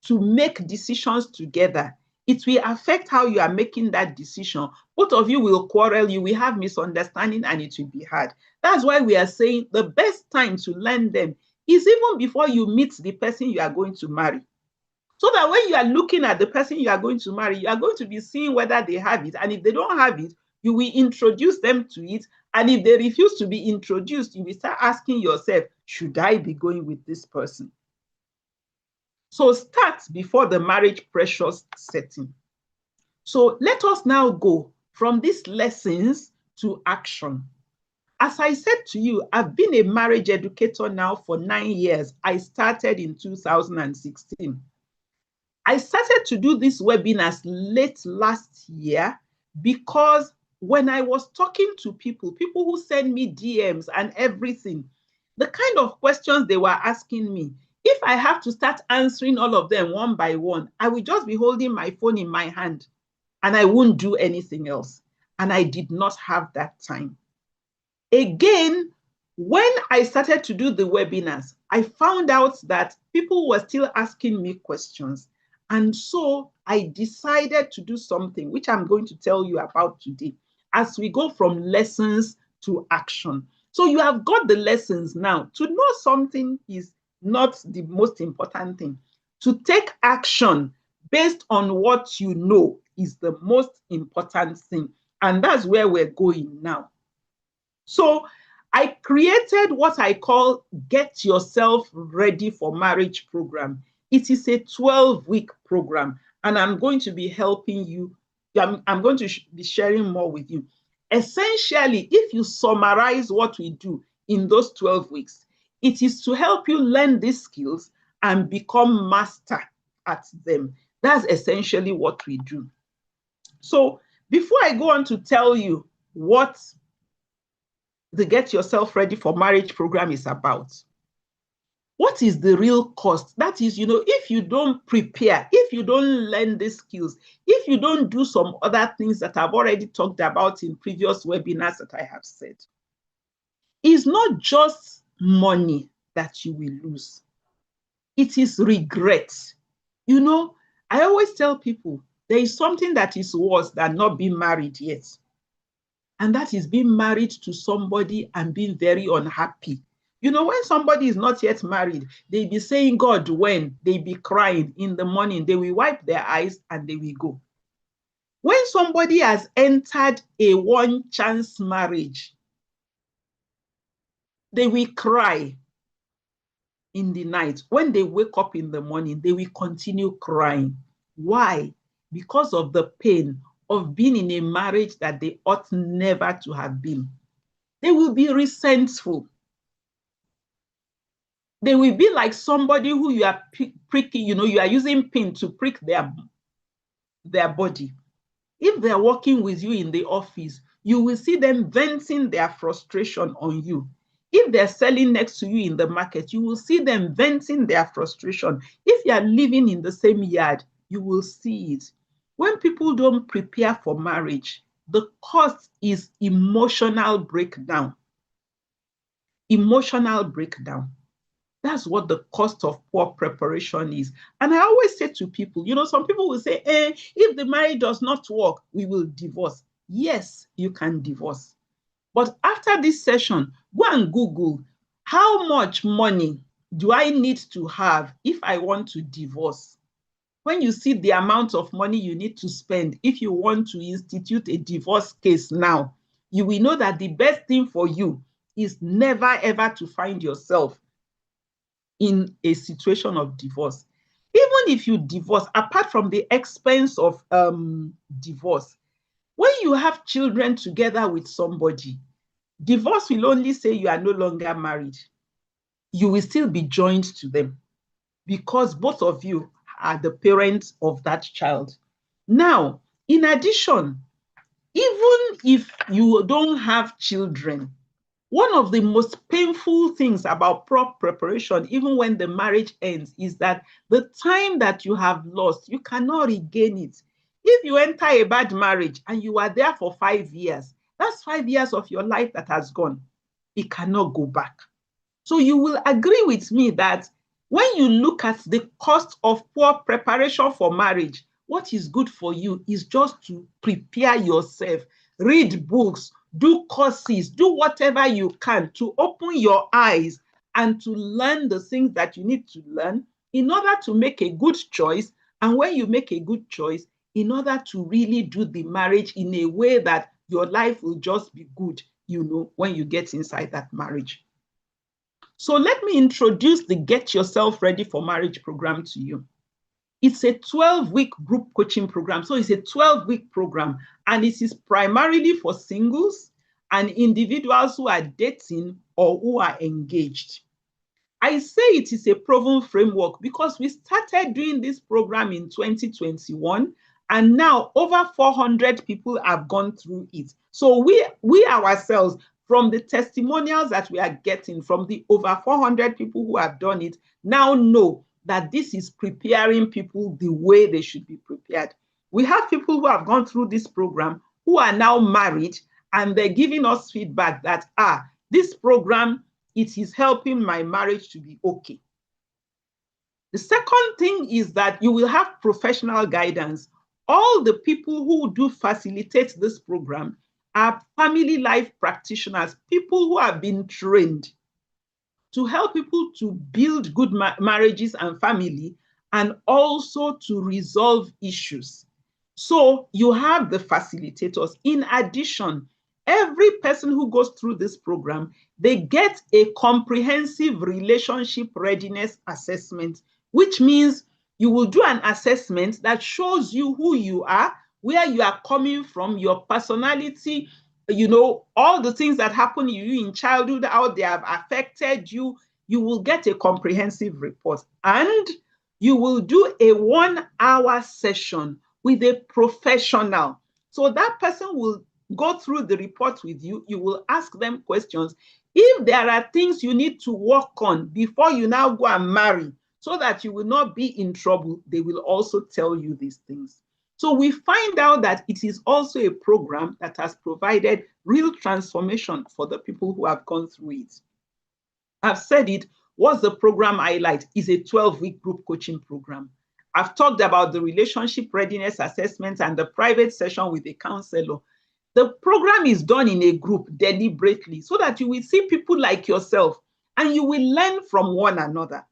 to make decisions together, it will affect how you are making that decision. Both of you will quarrel, you will have misunderstanding, and it will be hard. That's why we are saying the best time to learn them is even before you meet the person you are going to marry. So that when you are looking at the person you are going to marry, you are going to be seeing whether they have it. And if they don't have it, you will introduce them to it. And if they refuse to be introduced, you will start asking yourself, should I be going with this person? So start before the marriage pressures setting. So let us now go from these lessons to action. As I said to you, I've been a marriage educator now for 9 years. I started in 2016. I started to do these webinars late last year because when I was talking to people who send me DMs and everything, the kind of questions they were asking me, if I have to start answering all of them one by one, I will just be holding my phone in my hand and I won't do anything else. And I did not have that time. Again, when I started to do the webinars, I found out that people were still asking me questions. And so I decided to do something, which I'm going to tell you about today, as we go from lessons to action. So you have got the lessons now. To know something is not the most important thing. To take action based on what you know is the most important thing. And that's where we're going now. So I created what I call Get Yourself Ready for Marriage program. It is a 12-week program, and I'm going to be helping you. I'm going to be sharing more with you. Essentially, if you summarize what we do in those 12 weeks, it is to help you learn these skills and become master at them. That's essentially what we do. So before I go on to tell you what the Get Yourself Ready for Marriage program is about, what is the real cost? That is, if you don't prepare, if you don't learn these skills, if you don't do some other things that I've already talked about in previous webinars that I have said, it's not just money that you will lose. It is regret. I always tell people there is something that is worse than not being married yet. And that is being married to somebody and being very unhappy. You know, when somebody is not yet married, they be saying, God, when? They be crying in the morning. They will wipe their eyes and they will go. When somebody has entered a one chance marriage, they will cry in the night. When they wake up in the morning, they will continue crying. Why? Because of the pain of being in a marriage that they ought never to have been. They will be resentful. They will be like somebody who you are pricking, you know, you are using pin to prick their body. If they're working with you in the office, you will see them venting their frustration on you. If they're selling next to you in the market, you will see them venting their frustration. If you are living in the same yard, you will see it. When people don't prepare for marriage, the cost is emotional breakdown. Emotional breakdown. That's what the cost of poor preparation is. And I always say to people, you know, some people will say, if the marriage does not work, we will divorce. Yes, you can divorce. But after this session, go and Google, how much money do I need to have if I want to divorce? When you see the amount of money you need to spend, if you want to institute a divorce case now, you will know that the best thing for you is never ever to find yourself in a situation of divorce. Even if you divorce, apart from the expense of divorce, when you have children together with somebody, divorce will only say you are no longer married. You will still be joined to them because both of you are the parents of that child. Now, in addition, even if you don't have children, one of the most painful things about poor preparation, even when the marriage ends, is that the time that you have lost, you cannot regain it. If you enter a bad marriage and you are there for 5 years, that's 5 years of your life that has gone. It cannot go back. So you will agree with me that when you look at the cost of poor preparation for marriage, what is good for you is just to prepare yourself, read books, do courses, do whatever you can to open your eyes and to learn the things that you need to learn in order to make a good choice. And when you make a good choice, in order to really do the marriage in a way that your life will just be good, you know, when you get inside that marriage. So let me introduce the Get Yourself Ready for Marriage program to you. It's a 12-week group coaching program. So it's a 12-week program, and it is primarily for singles and individuals who are dating or who are engaged. I say it is a proven framework because we started doing this program in 2021, and now over 400 people have gone through it. So we ourselves, from the testimonials that we are getting from the over 400 people who have done it, now know that this is preparing people the way they should be prepared. We have people who have gone through this program who are now married, and they're giving us feedback that, this program, it is helping my marriage to be okay. The second thing is that you will have professional guidance. All the people who do facilitate this program are family life practitioners, people who have been trained to help people to build good marriages and family, and also to resolve issues. So you have the facilitators. In addition, every person who goes through this program, they get a comprehensive relationship readiness assessment, which means you will do an assessment that shows you who you are, where you are coming from, your personality, you know, all the things that happen to you in childhood, how they have affected you. You will get a comprehensive report, and you will do a 1-hour session with a professional. So that person will go through the report with you. You will ask them questions. If there are things you need to work on before you now go and marry, so that you will not be in trouble, they will also tell you these things. So we find out that it is also a program that has provided real transformation for the people who have gone through it. I've said it. What's the program highlight? Is a 12-week group coaching program. I've talked about the relationship readiness assessment and the private session with a counselor. The program is done in a group deliberately so that you will see people like yourself and you will learn from one another.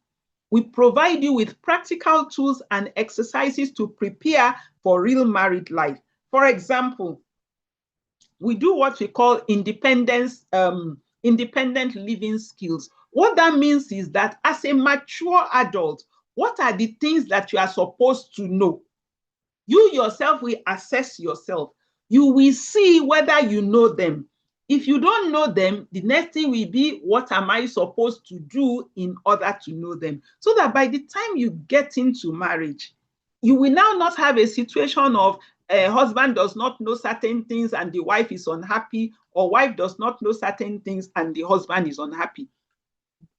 We provide you with practical tools and exercises to prepare for real married life. For example, we do what we call independent living skills. What that means is that as a mature adult, what are the things that you are supposed to know? You yourself will assess yourself. You will see whether you know them. If you don't know them, the next thing will be, what am I supposed to do in order to know them? So that by the time you get into marriage, you will now not have a situation of a husband does not know certain things and the wife is unhappy, or wife does not know certain things and the husband is unhappy.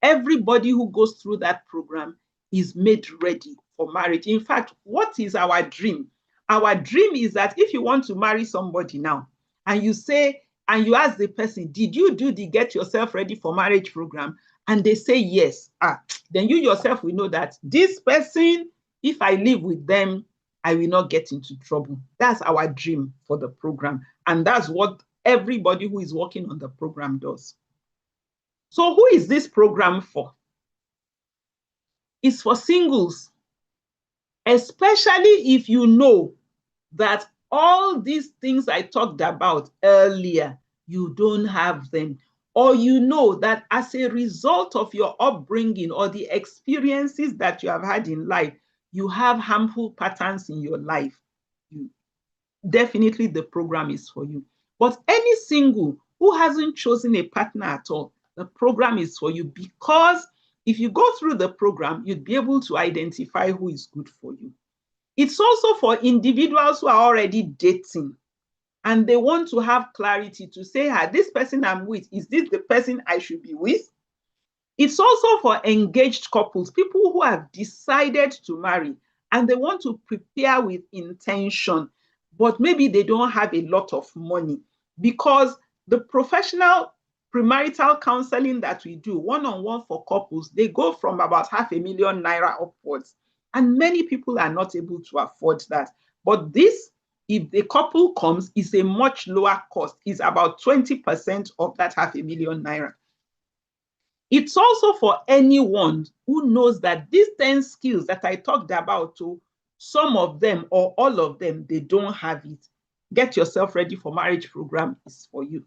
Everybody who goes through that program is made ready for marriage. In fact, what is our dream? Our dream is that if you want to marry somebody now and you say, and you ask the person, did you do the get yourself ready for marriage program? And they say yes. Then you yourself will know that this person, if I live with them, I will not get into trouble. That's our dream for the program. And that's what everybody who is working on the program does. So who is this program for? It's for singles, especially if you know that all these things I talked about earlier, you don't have them, or you know that as a result of your upbringing or the experiences that you have had in life, you have harmful patterns in your life. Definitely the program is for you. But any single who hasn't chosen a partner at all, the program is for you, because if you go through the program, you'd be able to identify who is good for you. It's also for individuals who are already dating and they want to have clarity to say, this person I'm with, is this the person I should be with? It's also for engaged couples, people who have decided to marry and they want to prepare with intention, but maybe they don't have a lot of money, because the professional premarital counseling that we do one-on-one for couples, they go from about $500,000 naira upwards. And many people are not able to afford that. But this, if the couple comes, is a much lower cost. It's about 20% of that $500,000 naira. It's also for anyone who knows that these 10 skills that I talked about, some of them or all of them, they don't have it. Get Yourself Ready for Marriage program is for you.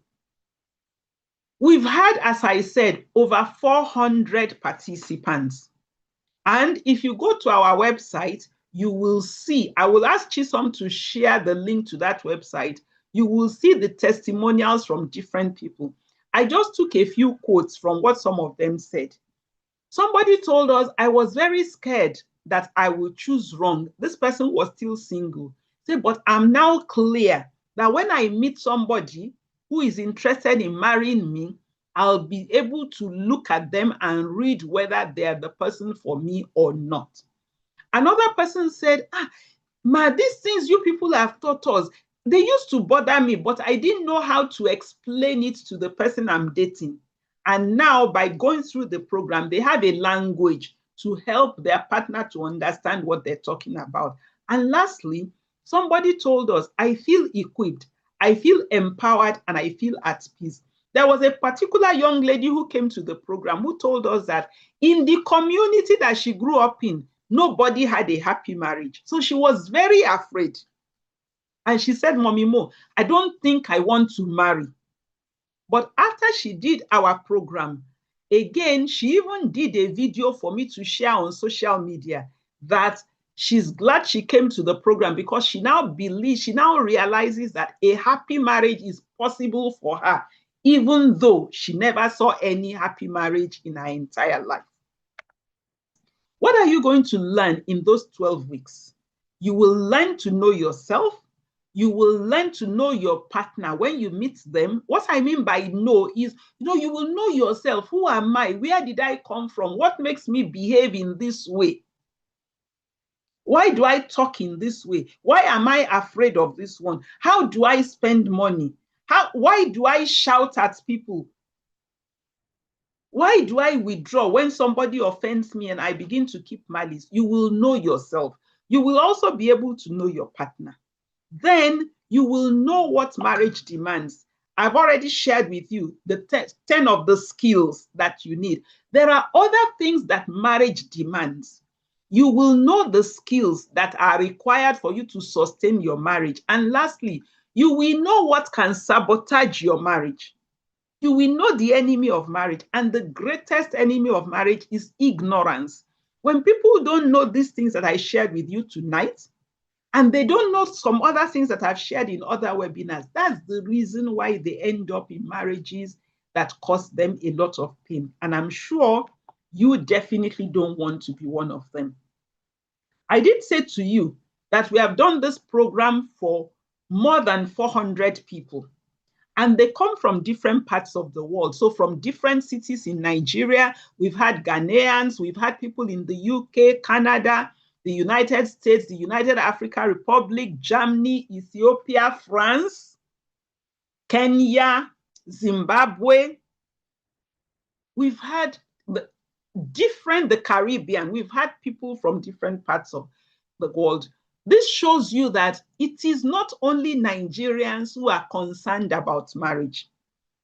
We've had, as I said, over 400 participants. And if you go to our website, you will see, I will ask Chisom to share the link to that website. You will see the testimonials from different people. I just took a few quotes from what some of them said. Somebody told us, I was very scared that I would choose wrong. This person was still single. Say, but I'm now clear that when I meet somebody who is interested in marrying me, I'll be able to look at them and read whether they're the person for me or not. Another person said, these things you people have taught us, they used to bother me, but I didn't know how to explain it to the person I'm dating. And now by going through the program, they have a language to help their partner to understand what they're talking about. And lastly, somebody told us, I feel equipped, I feel empowered, and I feel at peace. There was a particular young lady who came to the program who told us that in the community that she grew up in, nobody had a happy marriage. So she was very afraid. And she said, Mommy Mo, I don't think I want to marry. But after she did our program, again, she even did a video for me to share on social media that she's glad she came to the program, because she now believes, she now realizes that a happy marriage is possible for her, even though she never saw any happy marriage in her entire life. What are you going to learn in those 12 weeks? You will learn to know yourself. You will learn to know your partner when you meet them. What I mean by know is, you will know yourself. Who am I? Where did I come from? What makes me behave in this way? Why do I talk in this way? Why am I afraid of this one? How do I spend money? Why do I shout at people? Why do I withdraw when somebody offends me and I begin to keep malice? You will know yourself. You will also be able to know your partner. Then You will know what marriage demands. I've already shared with you the 10 of the skills that you need. There are other things that marriage demands. You will know the skills that are required for you to sustain your marriage. And lastly, you will know what can sabotage your marriage. You will know the enemy of marriage. And the greatest enemy of marriage is ignorance. When people don't know these things that I shared with you tonight, and they don't know some other things that I've shared in other webinars, that's the reason why they end up in marriages that cause them a lot of pain. And I'm sure you definitely don't want to be one of them. I did say to you that we have done this program for more than 400 people. And they come from different parts of the world. So from different cities in Nigeria, we've had Ghanaians, we've had people in the UK, Canada, the United States, the United African Republic, Germany, Ethiopia, France, Kenya, Zimbabwe. We've had the Caribbean. We've had people from different parts of the world. This shows you that it is not only Nigerians who are concerned about marriage.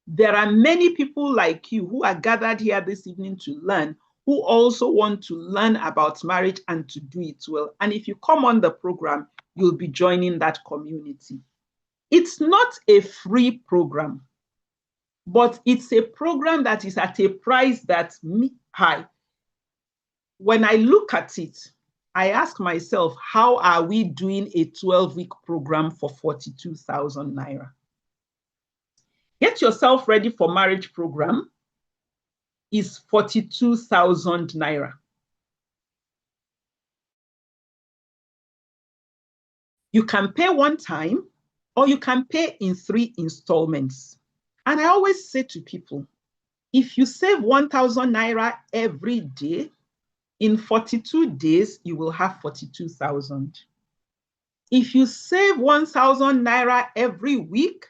There are many people like you who are gathered here this evening to learn, who also want to learn about marriage and to do it well. And if you come on the program, you'll be joining that community. It's not a free program, but it's a program that is at a price that's high. When I look at it, I ask myself, how are we doing a 12-week program for 42,000 naira? Get Yourself Ready for Marriage program is 42,000 naira. You can pay one time, or you can pay in 3 installments. And I always say to people, if you save 1,000 naira every day, in 42 days, you will have 42,000. If you save 1,000 naira every week,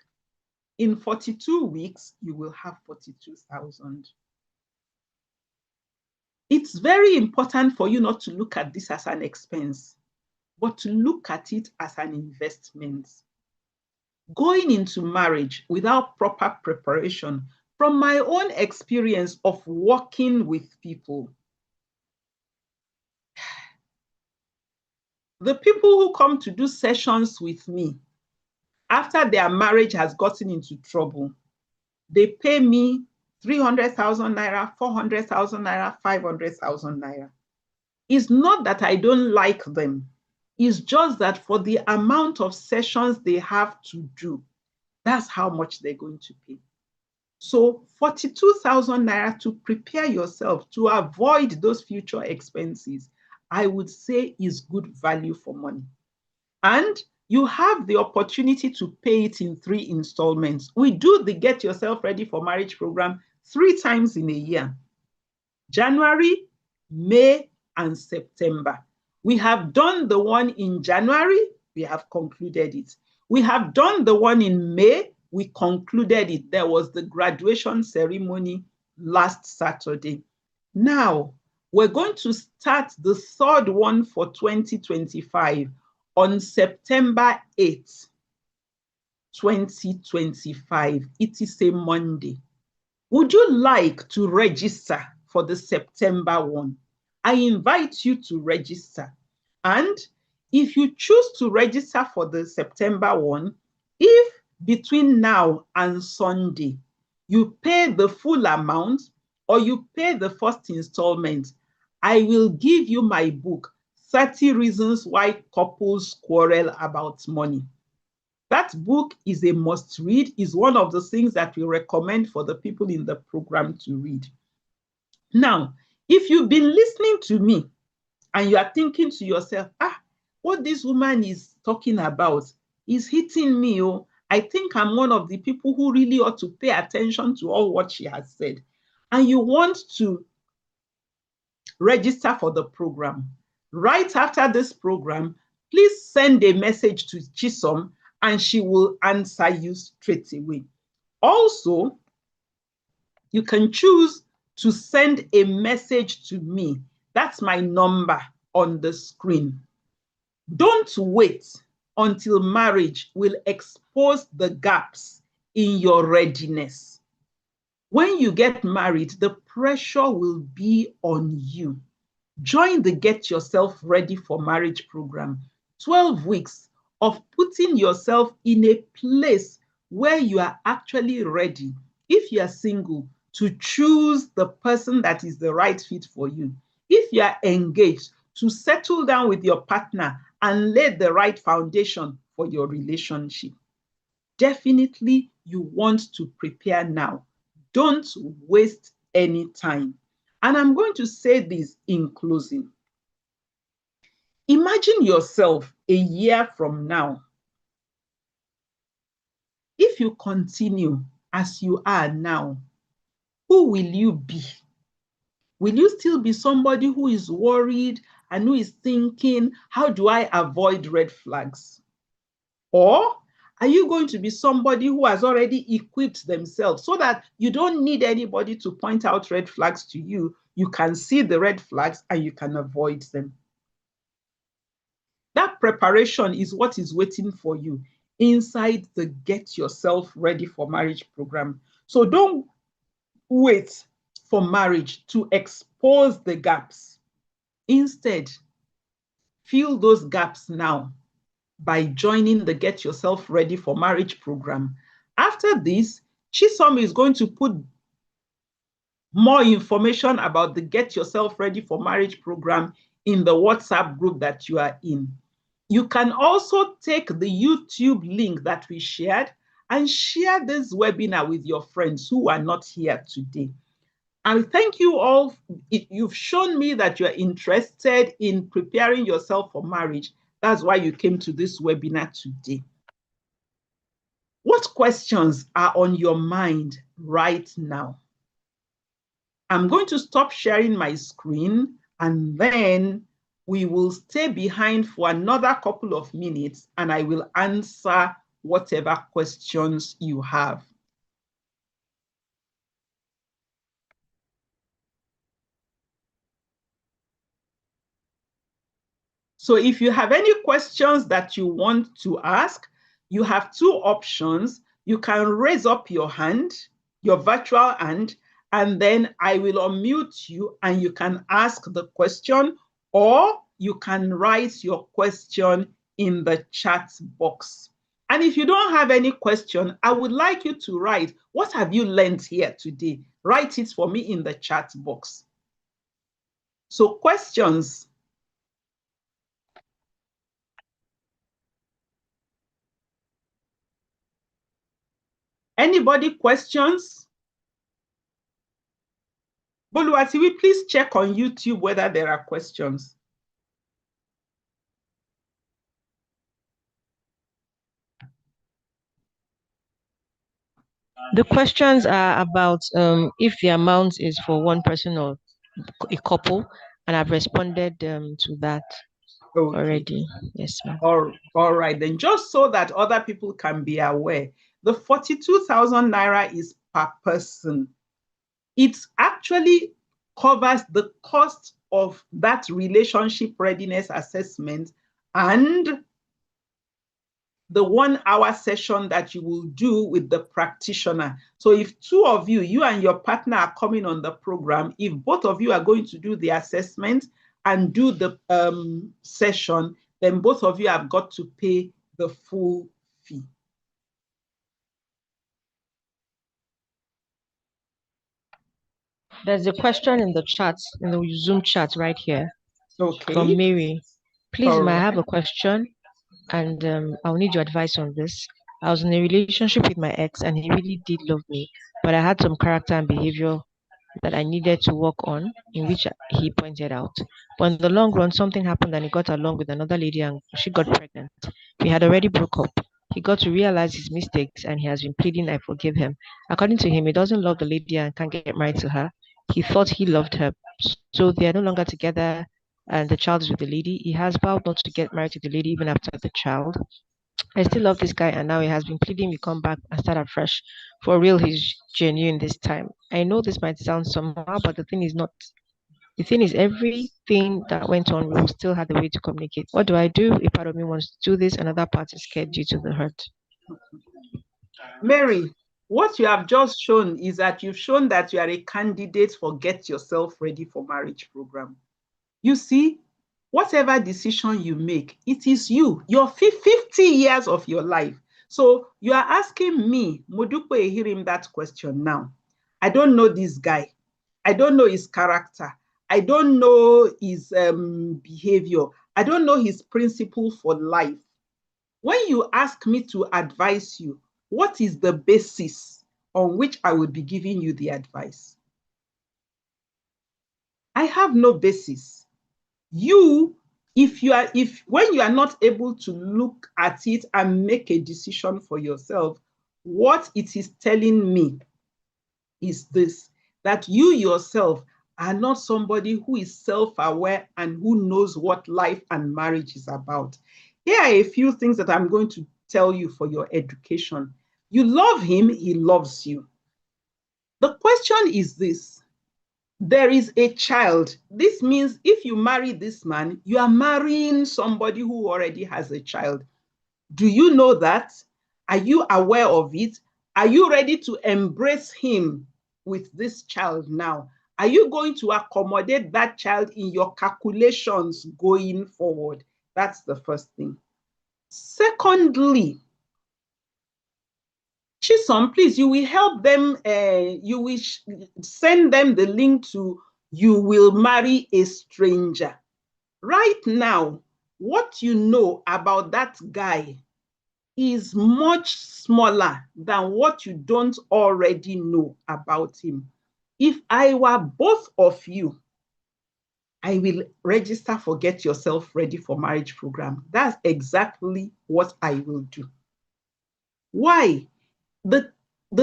in 42 weeks, you will have 42,000. It's very important for you not to look at this as an expense, but to look at it as an investment. Going into marriage without proper preparation, from my own experience of working with people, the people who come to do sessions with me, after their marriage has gotten into trouble, they pay me 300,000 naira, 400,000 naira, 500,000 naira. It's not that I don't like them. It's just that for the amount of sessions they have to do, that's how much they're going to pay. So 42,000 naira to prepare yourself to avoid those future expenses, I would say is good value for money. And you have the opportunity to pay it in 3 installments. We do the Get Yourself Ready for Marriage program 3 times in a year: January, May, and September. We have done the one in January, we have concluded it. We have done the one in May, we concluded it. There was the graduation ceremony last Saturday. Now, we're going to start the 3rd one for 2025 on September 8th, 2025. It is a Monday. Would you like to register for the September one? I invite you to register. And if you choose to register for the September one, if between now and Sunday, you pay the full amount or you pay the first installment, I will give you my book, 30 Reasons Why Couples Quarrel About Money. That book is a must read, is one of the things that we recommend for the people in the program to read. Now, if you've been listening to me and you are thinking to yourself, what this woman is talking about is hitting me. Oh, I think I'm one of the people who really ought to pay attention to all what she has said. And you want to register for the program. Right after this program, please send a message to Chisom and she will answer you straight away. Also, you can choose to send a message to me. That's my number on the screen. Don't wait until marriage will expose the gaps in your readiness. When you get married, the pressure will be on you. Join the Get Yourself Ready for Marriage program. 12 weeks of putting yourself in a place where you are actually ready, if you are single, to choose the person that is the right fit for you. If you are engaged, to settle down with your partner and lay the right foundation for your relationship. Definitely, you want to prepare now. Don't waste any time. And I'm going to say this in closing. Imagine yourself a year from now. If you continue as you are now, who will you be? Will you still be somebody who is worried and who is thinking, how do I avoid red flags? Or are you going to be somebody who has already equipped themselves so that you don't need anybody to point out red flags to you? You can see the red flags and you can avoid them. That preparation is what is waiting for you inside the Get Yourself Ready for Marriage program. So don't wait for marriage to expose the gaps. Instead, fill those gaps now by joining the Get Yourself Ready for Marriage program. After this, Chisom is going to put more information about the Get Yourself Ready for Marriage program in the WhatsApp group that you are in. You can also take the YouTube link that we shared and share this webinar with your friends who are not here today. I thank you all. You've shown me that you're interested in preparing yourself for marriage. That's why you came to this webinar today. What questions are on your mind right now? I'm going to stop sharing my screen and then we will stay behind for another couple of minutes and I will answer whatever questions you have. So if you have any questions that you want to ask, you have two options. You can raise up your hand, your virtual hand, and then I will unmute you and you can ask the question, or you can write your question in the chat box. And if you don't have any question, I would like you to write, what have you learned here today? Write it for me in the chat box. So questions. Anybody questions? Boluwatiwi, please check on YouTube whether there are questions. The questions are about if the amount is for one person or a couple, and I've responded to that already. Yes, ma'am. All right, then just so that other people can be aware, the 42,000 naira is per person. It actually covers the cost of that relationship readiness assessment and the 1 hour session that you will do with the practitioner. So if two of you, you and your partner are coming on the program, if both of you are going to do the assessment and do the session, then both of you have got to pay the full fee. There's a question in the chat, in the Zoom chat right here. Okay. From Mary. Please, may I have a question? And I'll need your advice on this. I was in a relationship with my ex and he really did love me, but I had some character and behavior that I needed to work on, in which he pointed out. But in the long run, something happened and he got along with another lady and she got pregnant. We had already broke up. He got to realize his mistakes and he has been pleading I forgive him. According to him, he doesn't love the lady and can't get married to her. He thought he loved her. So they are no longer together and the child is with the lady. He has vowed not to get married to the lady even after the child. I still love this guy, and now he has been pleading me come back and start afresh. For real, he's genuine this time. I know this might sound somehow, but the thing is not. The thing is, everything that went on, we still had a way to communicate. What do? A part of me wants to do this, another part is scared due to the hurt. Mary, what you have just shown is that you've shown that you are a candidate for Get Yourself Ready for Marriage program. You see, whatever decision you make, it is you, your 50 years of your life. So you are asking me, Modupe Ehirim, that question now. I don't know this guy. I don't know his character. I don't know his behavior. I don't know his principle for life. When you ask me to advise you, what is the basis on which I will be giving you the advice? I have no basis. When you are not able to look at it and make a decision for yourself, what it is telling me is this, that you yourself are not somebody who is self-aware and who knows what life and marriage is about. Here are a few things that I'm going to tell you for your education. You love him, he loves you. The question is this: there is a child. This means if you marry this man, you are marrying somebody who already has a child. Do you know that? Are you aware of it? Are you ready to embrace him with this child now? Are you going to accommodate that child in your calculations going forward? That's the first thing. Secondly, Chisom, please, you will help them, you will send them the link to You Will Marry a Stranger. Right now, what you know about that guy is much smaller than what you don't already know about him. If I were both of you, I will register for Get Yourself Ready for Marriage program. That's exactly what I will do. Why? The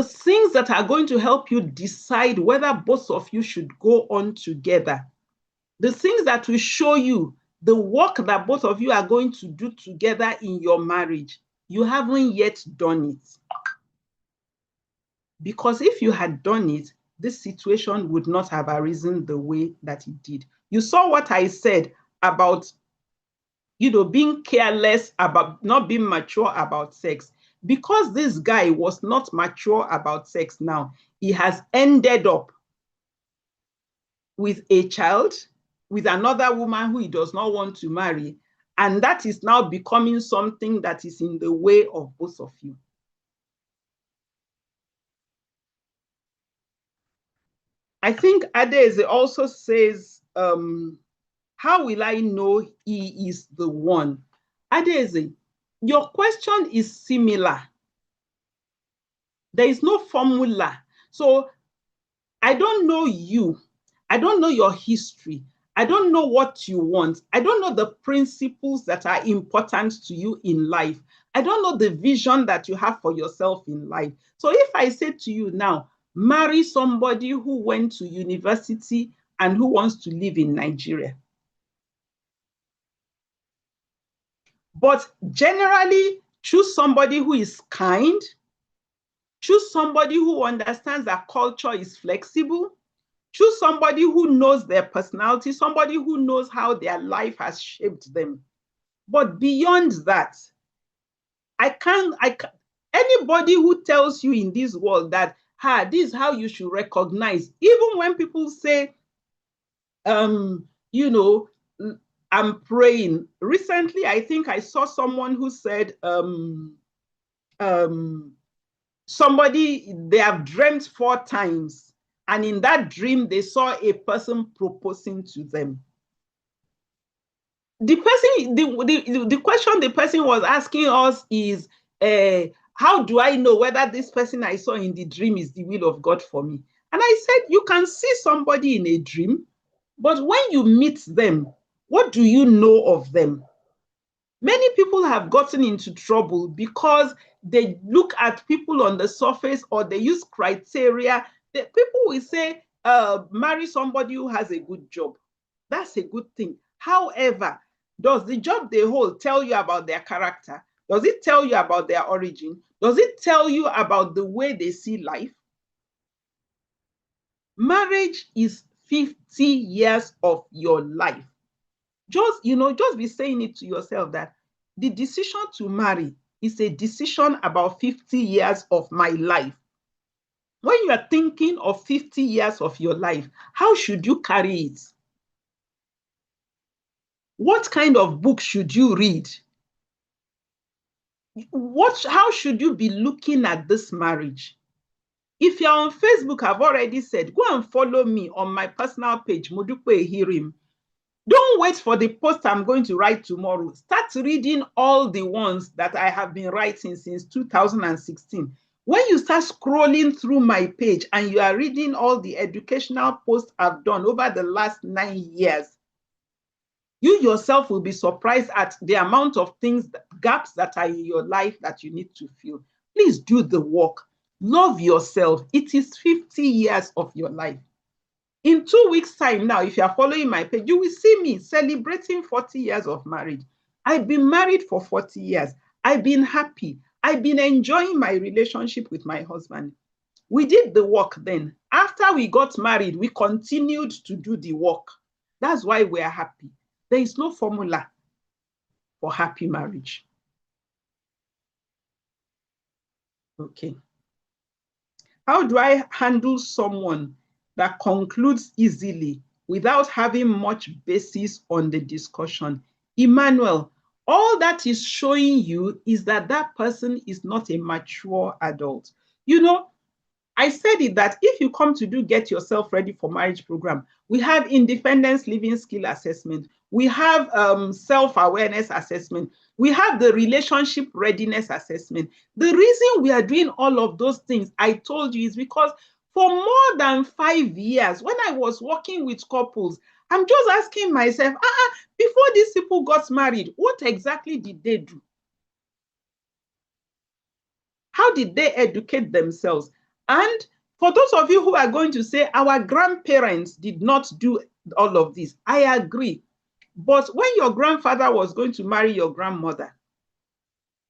things that are going to help you decide whether both of you should go on together, the things that will show you the work that both of you are going to do together in your marriage, you haven't yet done it. Because if you had done it, this situation would not have arisen the way that it did. You saw what I said about, being careless, about not being mature about sex. Because this guy was not mature about sex now, he has ended up with a child, with another woman who he does not want to marry, and that is now becoming something that is in the way of both of you. I think Adeze also says, how will I know he is the one? Adeze, your question is similar. There is no formula. So I don't know you. I don't know your history. I don't know what you want. I don't know the principles that are important to you in life. I don't know the vision that you have for yourself in life. So if I say to you now, marry somebody who went to university and who wants to live in Nigeria. But generally, choose somebody who is kind. Choose somebody who understands that culture is flexible. Choose somebody who knows their personality, somebody who knows how their life has shaped them. But beyond that, anybody who tells you in this world that, this is how you should recognize, even when people say, I'm praying. Recently, I think I saw someone who said, somebody, they have dreamt 4 times. And in that dream, they saw a person proposing to them. The question the person was asking us is, how do I know whether this person I saw in the dream is the will of God for me? And I said, you can see somebody in a dream, but when you meet them, what do you know of them? Many people have gotten into trouble because they look at people on the surface, or they use criteria. People will say, marry somebody who has a good job. That's a good thing. However, does the job they hold tell you about their character? Does it tell you about their origin? Does it tell you about the way they see life? Marriage is 50 years of your life. Just be saying it to yourself that the decision to marry is a decision about 50 years of my life. When you are thinking of 50 years of your life, how should you carry it? What kind of book should you read? How should you be looking at this marriage? If you're on Facebook, I've already said, go and follow me on my personal page, Modupe Ehirim. Don't wait for the post I'm going to write tomorrow. Start reading all the ones that I have been writing since 2016. When you start scrolling through my page and you are reading all the educational posts I've done over the last 9 years, you yourself will be surprised at the amount of things, gaps that are in your life that you need to fill. Please do the work. Love yourself. It is 50 years of your life. In 2 weeks' time now, if you are following my page, you will see me celebrating 40 years of marriage. I've been married for 40 years. I've been happy. I've been enjoying my relationship with my husband. We did the work then. After we got married, we continued to do the work. That's why we are happy. There is no formula for happy marriage. Okay. How do I handle someone that concludes easily without having much basis on the discussion? Emmanuel, all that is showing you is that that person is not a mature adult. I said it that if you come to do Get Yourself Ready for Marriage program, we have independence living skill assessment. We have self-awareness assessment. We have the relationship readiness assessment. The reason we are doing all of those things, I told you, is because for more than 5 years, when I was working with couples, I'm just asking myself, before these people got married, what exactly did they do? How did they educate themselves? And for those of you who are going to say, our grandparents did not do all of this, I agree. But when your grandfather was going to marry your grandmother,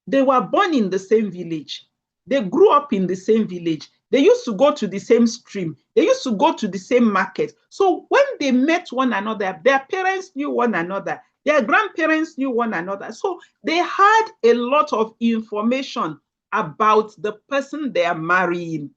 they were born in the same village. They grew up in the same village. They used to go to the same stream. They used to go to the same market. So when they met one another, their parents knew one another. Their grandparents knew one another. So they had a lot of information about the person they are marrying.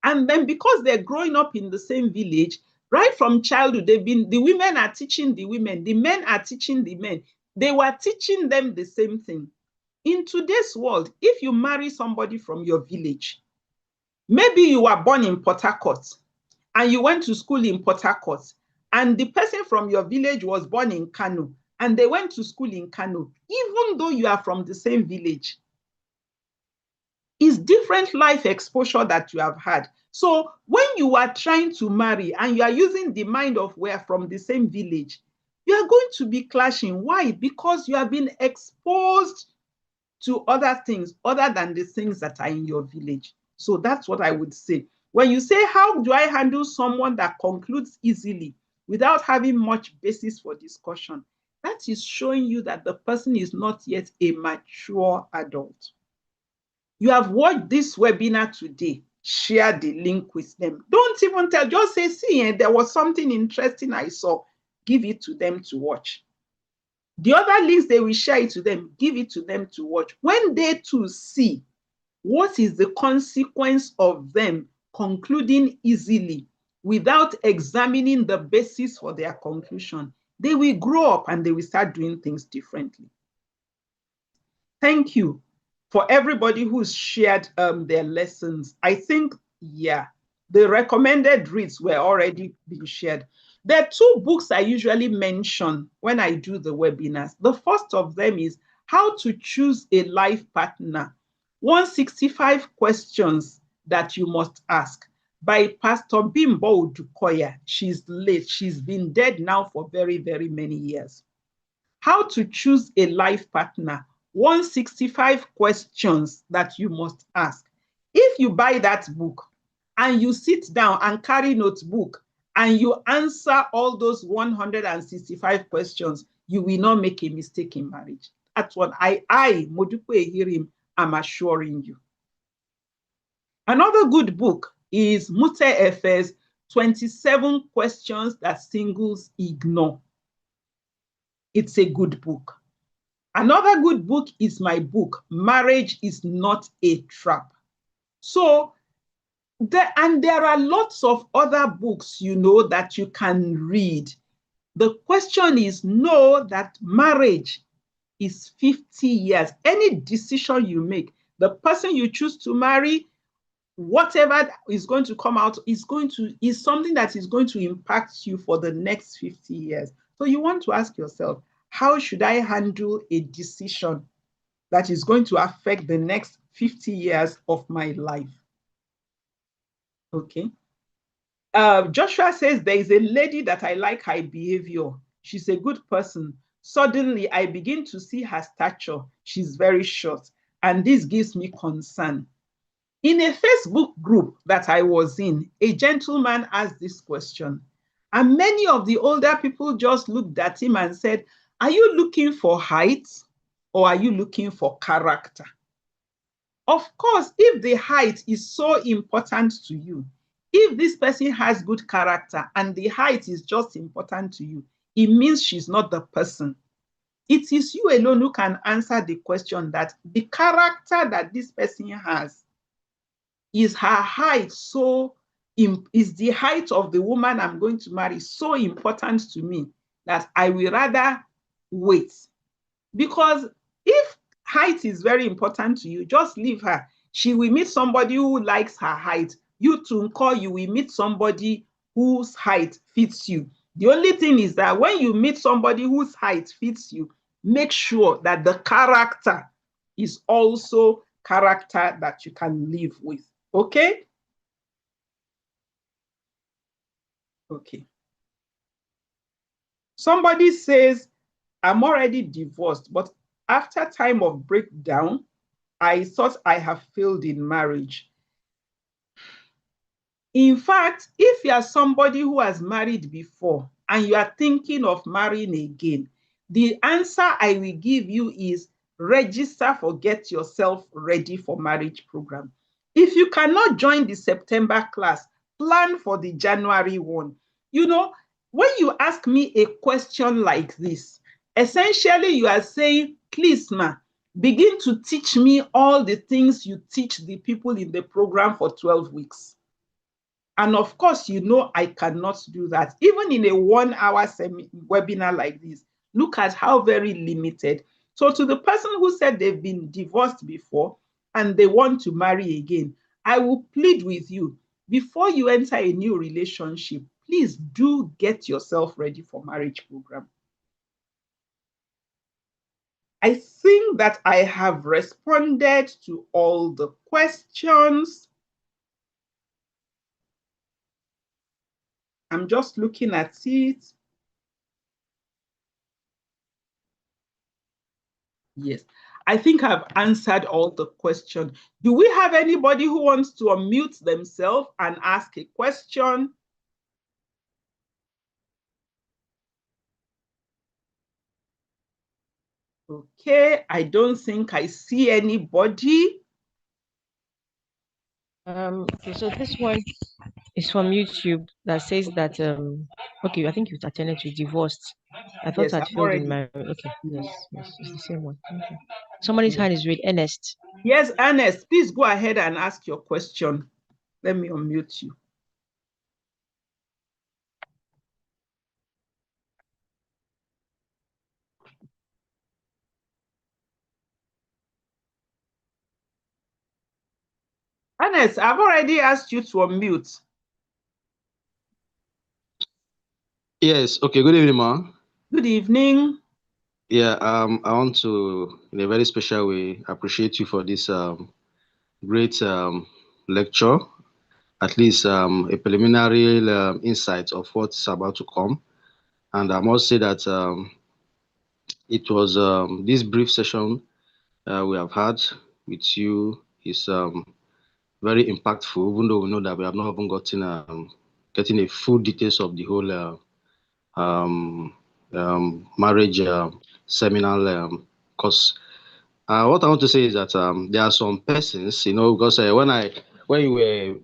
And then because they're growing up in the same village, right from childhood, the women are teaching the women, the men are teaching the men. They were teaching them the same thing. In today's world, if you marry somebody from your village, maybe you were born in Port Harcourt and you went to school in Port Harcourt, and the person from your village was born in Kano and they went to school in Kano, even though you are from the same village, it's different life exposure that you have had. So when you are trying to marry and you are using the mind of we're from the same village, you are going to be clashing. Why? Because you have been exposed to other things other than the things that are in your village. So that's what I would say. When you say, how do I handle someone that concludes easily without having much basis for discussion? That is showing you that the person is not yet a mature adult. You have watched this webinar today. Share the link with them. Don't even tell, just say, see, there was something interesting I saw. Give it to them to watch. The other links, they will share it to them. Give it to them to watch. When they too see what is the consequence of them concluding easily without examining the basis for their conclusion, they will grow up and they will start doing things differently. Thank you for everybody who's shared their lessons. I think, yeah, the recommended reads were already being shared. There are 2 books I usually mention when I do the webinars. The first of them is How to Choose a Life Partner, 165 Questions That You Must Ask, by Pastor Bimbo Dukoya. She's late. She's been dead now for very, very many years. How to Choose a Life Partner, 165 Questions That You Must Ask. If you buy that book and you sit down and carry notebook and you answer all those 165 questions, you will not make a mistake in marriage. That's what I Modupe Ehirim, am assuring you. Another good book is Mutefe's 27 questions that singles ignore. It's a good book. Another good book is my book, Marriage is Not a Trap. So, there are lots of other books, that you can read. The question is, know that marriage is 50 years. Any decision you make, the person you choose to marry, whatever is going to come out is something that is going to impact you for the next 50 years. So you want to ask yourself, how should I handle a decision that is going to affect the next 50 years of my life? Okay. Joshua says, there is a lady that I like her behavior. She's a good person. Suddenly, I begin to see her stature. She's very short, and this gives me concern. In a Facebook group that I was in, a gentleman asked this question, and many of the older people just looked at him and said, are you looking for height or are you looking for character? Of course, if the height is so important to you, if this person has good character and the height is just important to you, it means she's not the person. It is you alone who can answer the question that the character that this person has, is her height is the height of the woman I'm going to marry so important to me that I will rather wait? Because if height is very important to you, just leave her. She will meet somebody who likes her height. You too, you will meet somebody whose height fits you. The only thing is that when you meet somebody whose height fits you, make sure that the character is also character that you can live with. Okay? Okay. Somebody says, I'm already divorced, but after time of breakdown, I thought I have failed in marriage. In fact, if you are somebody who has married before and you are thinking of marrying again, the answer I will give you is register for Get Yourself Ready for Marriage program. If you cannot join the September class, plan for the January one. When you ask me a question like this, essentially you are saying, please, ma, begin to teach me all the things you teach the people in the program for 12 weeks. And of course, I cannot do that. Even in a 1-hour webinar like this, look at how very limited. So to the person who said they've been divorced before and they want to marry again, I will plead with you, before you enter a new relationship, please do Get Yourself Ready for Marriage program. I think that I have responded to all the questions. I'm just looking at it. Yes, I think I've answered all the questions. Do we have anybody who wants to unmute themselves and ask a question? Okay, I don't think I see anybody. Okay, so this one is from YouTube that says that okay, I think you've attended to divorced. I thought Yes, I'd I'm failed in already. marriage. Okay, yes, it's the same one. Okay. Somebody's hand is read, Ernest. Yes, Ernest, please go ahead and ask your question. Let me unmute you. Ernest, I've already asked you to unmute. Yes. Okay. Good evening, ma. Good evening. Yeah. I want to, in a very special way, appreciate you for this great lecture. At least a preliminary insight of what's about to come. And I must say that it was this brief session we have had with you is very impactful, even though we know that we have not even gotten getting a full details of the whole marriage seminar course. What I want to say is that there are some persons, because when you were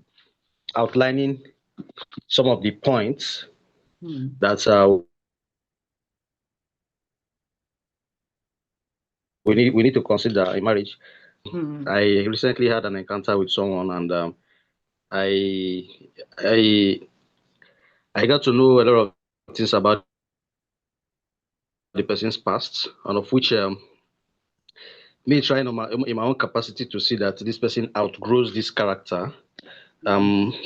outlining some of the points that we need to consider in marriage. I recently had an encounter with someone, and I got to know a lot of things about the person's past, and of which me trying in my own capacity to see that this person outgrows this character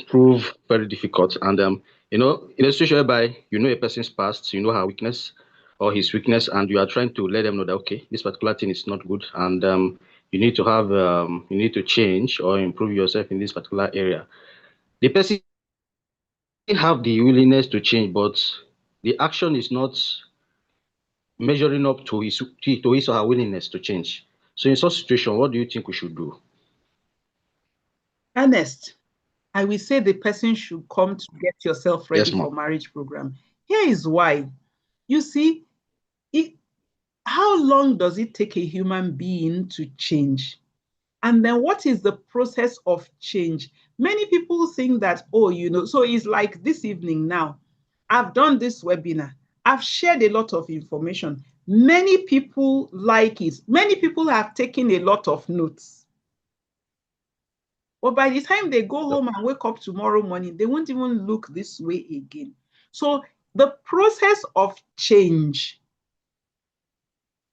prove very difficult. And in a situation whereby you know a person's past, you know her weakness or his weakness, and you are trying to let them know that okay, this particular thing is not good, and you need to have you need to change or improve yourself in this particular area. The person have the willingness to change, but the action is not measuring up to his or her willingness to change. So in such situation, what do you think we should do? Ernest, I will say the person should come to Get Yourself Ready Yes, for Marriage program. Here is why. You see, how long does it take a human being to change? And then what is the process of change? Many people think that, oh, so it's like this evening now. I've done this webinar. I've shared a lot of information. Many people like it. Many people have taken a lot of notes. But by the time they go home and wake up tomorrow morning, they won't even look this way again. So the process of change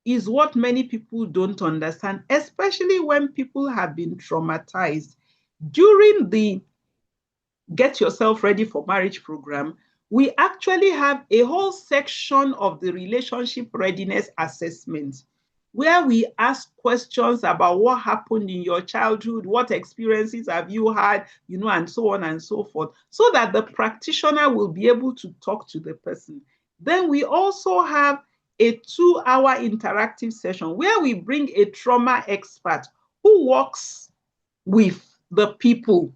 is what many people don't understand, especially when people have been traumatized. During the Get Yourself Ready for Marriage program, we actually have a whole section of the relationship readiness assessment where we ask questions about what happened in your childhood, what experiences have you had, and so on and so forth, so that the practitioner will be able to talk to the person. Then we also have a 2-hour interactive session where we bring a trauma expert who works with the people,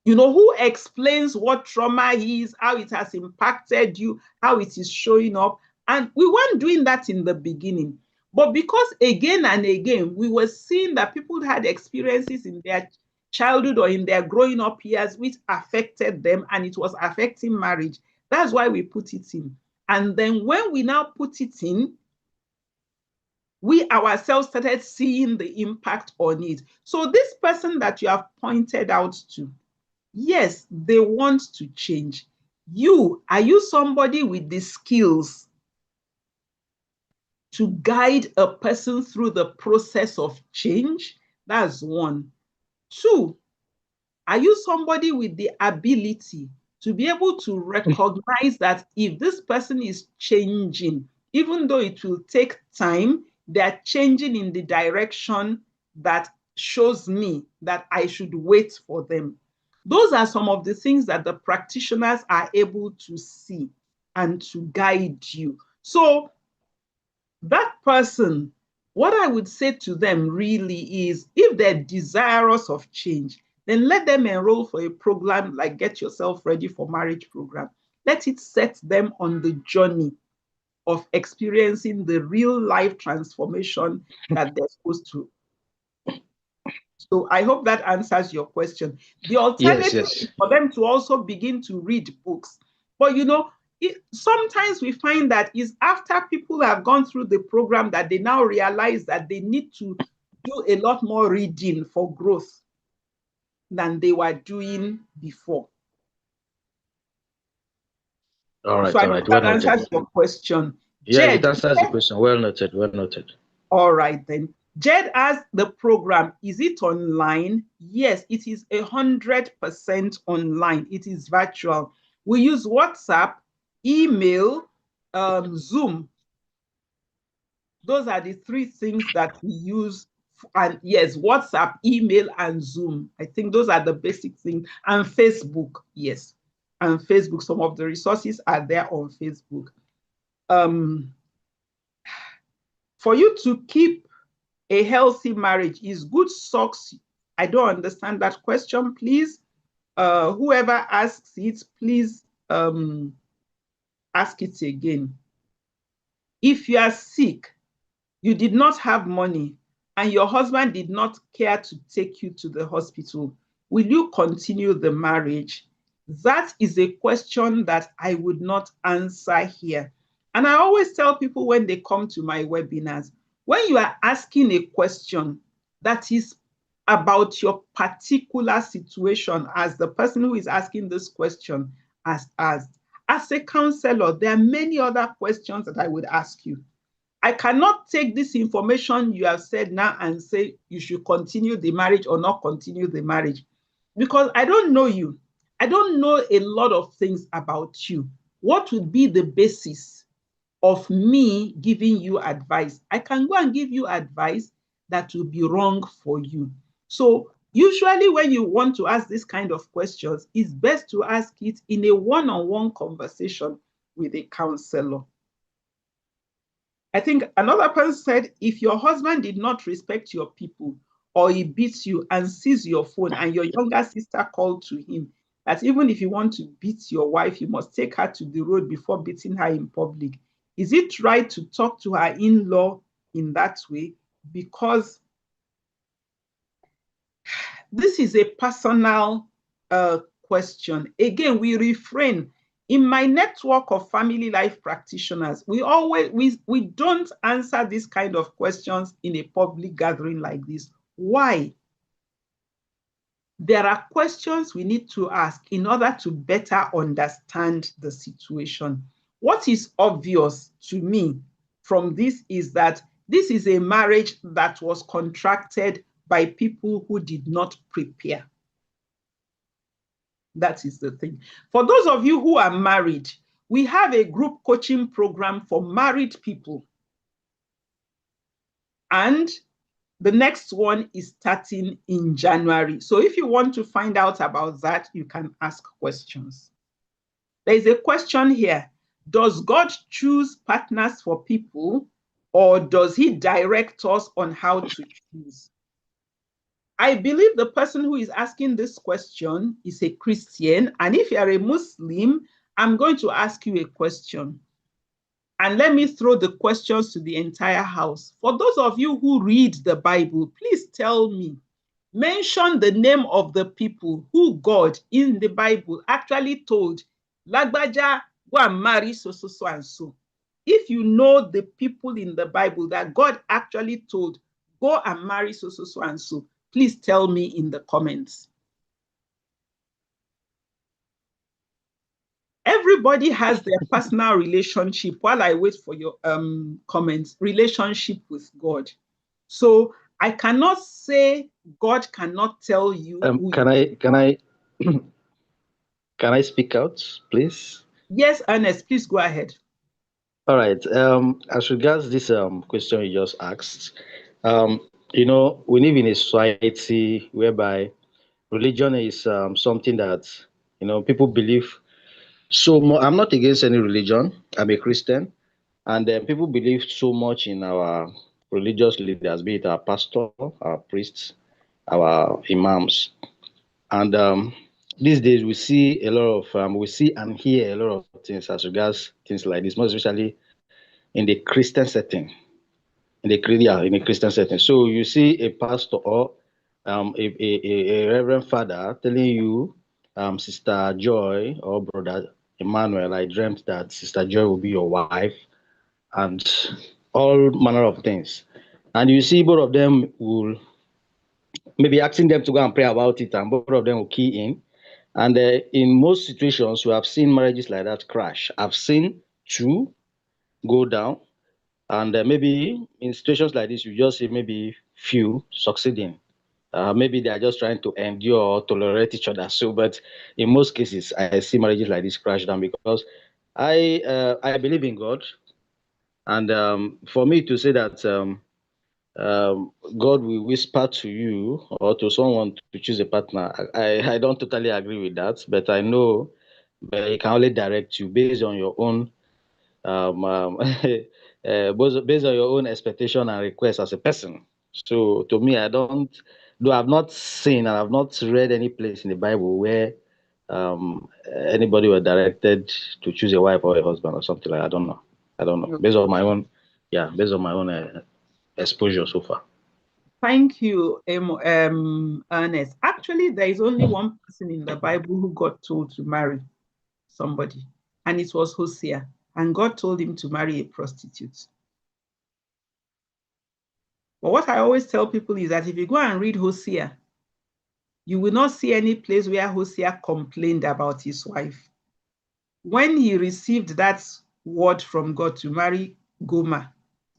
who explains what trauma is, how it has impacted you, how it is showing up. And we weren't doing that in the beginning. But because again and again, we were seeing that people had experiences in their childhood or in their growing up years which affected them, and it was affecting marriage. That's why we put it in. And then when we now put it in, we ourselves started seeing the impact on it. So this person that you have pointed out to, yes, they want to change. Are you somebody with the skills to guide a person through the process of change? That's one. Two, are you somebody with the ability to be able to recognize that if this person is changing, even though it will take time, they're changing in the direction that shows me that I should wait for them? Those are some of the things that the practitioners are able to see and to guide you. So that person, what I would say to them really is, if they're desirous of change, then let them enroll for a program like Get Yourself Ready for Marriage program. Let it set them on the journey of experiencing the real life transformation that they're supposed to. So I hope that answers your question. The alternative is for them to also begin to read books. But sometimes we find that it's after people have gone through the program that they now realize that they need to do a lot more reading for growth than they were doing before. All right, so all right. Well that noted. answers your question. Yes, Jed, it answers the question. Well noted, well noted. All right then. Jed asked the program, is it online? Yes, it is 100% online. It is virtual. We use WhatsApp, email, Zoom. Those are the 3 things that we use. And yes, WhatsApp, email, and Zoom. I think those are the basic things. And Facebook, yes. And Facebook, some of the resources are there on Facebook. For you to keep a healthy marriage, is good socks? I don't understand that question, please. Whoever asks it, please ask it again. If you are sick, you did not have money, and your husband did not care to take you to the hospital, will you continue the marriage? That is a question that I would not answer here. And I always tell people when they come to my webinars, when you are asking a question that is about your particular situation, as the person who is asking this question has asked, as a counselor, there are many other questions that I would ask you. I cannot take this information you have said now and say you should continue the marriage or not continue the marriage, because I don't know you. I don't know a lot of things about you. What would be the basis of me giving you advice? I can go and give you advice that will be wrong for you. So usually when you want to ask this kind of questions, it's best to ask it in a one-on-one conversation with a counselor. I think another person said, if your husband did not respect your people, or he beats you and sees your phone, and your younger sister called to him that even if you want to beat your wife, you must take her to the road before beating her in public, is it right to talk to her in-law in that way? Because this is a personal question. Again, we refrain. In my network of family life practitioners, we don't answer this kind of questions in a public gathering like this. Why? There are questions we need to ask in order to better understand the situation. What is obvious to me from this is that this is a marriage that was contracted by people who did not prepare. That is the thing. For those of you who are married, we have a group coaching program for married people. And the next one is starting in January. So if you want to find out about that, you can ask questions. There is a question here. Does God choose partners for people, or does he direct us on how to choose? I believe the person who is asking this question is a Christian. And if you're a Muslim, I'm going to ask you a question. And let me throw the questions to the entire house. For those of you who read the Bible, please tell me, mention the name of the people who God in the Bible actually told, Lagbaja, go and marry so, so, so, and so. If you know the people in the Bible that God actually told, go and marry so, so, so, and so, please tell me in the comments. Everybody has their personal relationship, while I wait for your comments, relationship with God. So I cannot say God cannot tell you. Can I can I speak out, please? Yes, Ernest, please go ahead. All right. As regards this question you just asked, we live in a society whereby religion is something that people believe so much. I'm not against any religion. I'm a Christian, and people believe so much in our religious leaders, be it our pastor, our priests, our imams, and these days we see and hear a lot of things as regards things like this, most especially in the Christian setting. In a Christian setting. So you see a pastor or a reverend father telling you, Sister Joy or Brother Emmanuel, I dreamt that Sister Joy will be your wife, and all manner of things. And you see both of them will maybe asking them to go and pray about it, and both of them will key in. And in most situations, we have seen marriages like that crash. I've seen two go down, and maybe in situations like this, you just see maybe few succeeding. Maybe they are just trying to endure or tolerate each other. So, but in most cases, I see marriages like this crash down because I believe in God, and for me to say that God will whisper to you or to someone to choose a partner, I don't totally agree with that. But I know, but He can only direct you based on your own based on your own expectation and request as a person. So to me, I don't, though I've not seen and I've not read any place in the Bible where anybody were directed to choose a wife or a husband or something like that. I don't know. I don't know. Based on my own, based on my own exposure so far. Thank you, Ernest. Actually, there is only one person in the Bible who got told to marry somebody, and it was Hosea, and God told him to marry a prostitute. But what I always tell people is that if you go and read Hosea, you will not see any place where Hosea complained about his wife. When he received that word from God to marry Gomer,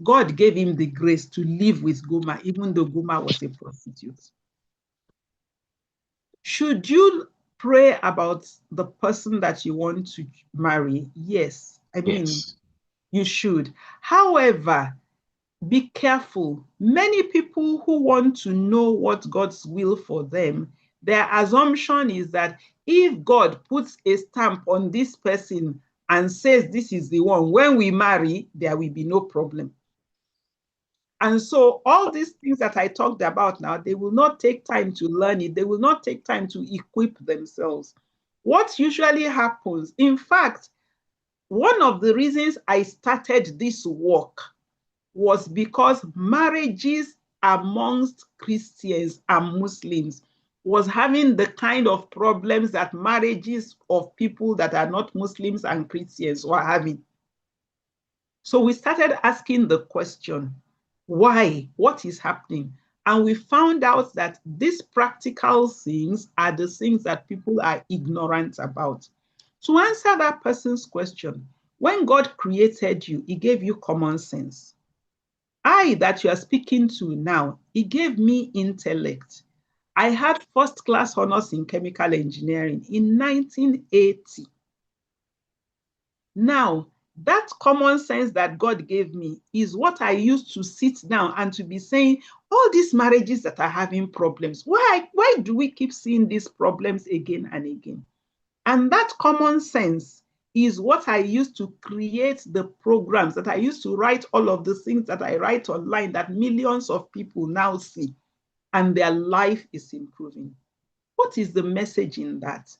God gave him the grace to live with Gomer, even though Gomer was a prostitute. Should you pray about the person that you want to marry? Yes. I mean, Yes. you should. However, be careful. Many people who want to know what God's will for them, their assumption is that if God puts a stamp on this person and says this is the one, when we marry, there will be no problem. And so all these things that I talked about now, they will not take time to learn it. They will not take time to equip themselves. What usually happens, in fact, one of the reasons I started this work was because marriages amongst Christians and Muslims was having the kind of problems that marriages of people that are not Muslims and Christians were having. So we started asking the question, why? What is happening? And we found out that these practical things are the things that people are ignorant about. To answer that person's question, when God created you, he gave you common sense. I that you are speaking to now, he gave me intellect. I had first class honors in chemical engineering in 1980. Now, that common sense that God gave me is what I used to sit down and to be saying, all these marriages that are having problems, why do we keep seeing these problems again and again? And that common sense is what I used to create the programs, that I used to write all of the things that I write online that millions of people now see, and their life is improving. What is the message in that?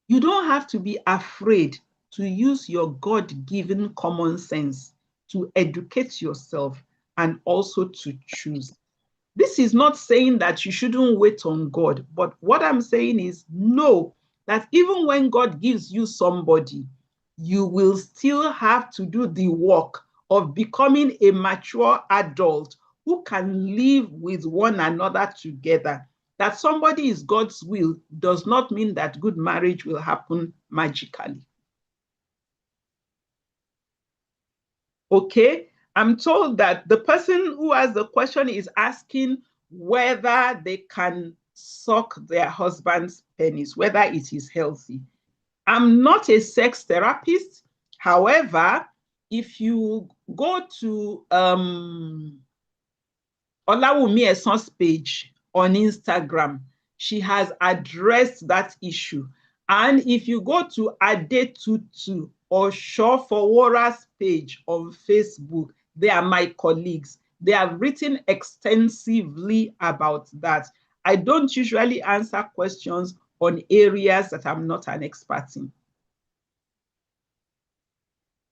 You don't have to be afraid to use your God-given common sense to educate yourself and also to choose. This is not saying that you shouldn't wait on God, but what I'm saying is know that even when God gives you somebody, you will still have to do the work of becoming a mature adult who can live with one another together. That somebody is God's will does not mean that good marriage will happen magically. Okay, I'm told that the person who has the question is asking whether they can suck their husband's penis, whether it is healthy. I'm not a sex therapist. However, if you go to Olawumi Eson's page on Instagram, she has addressed that issue. And if you go to Adetutu or Shofowora's page on Facebook, they are my colleagues. They have written extensively about that. I don't usually answer questions on areas that I'm not an expert in.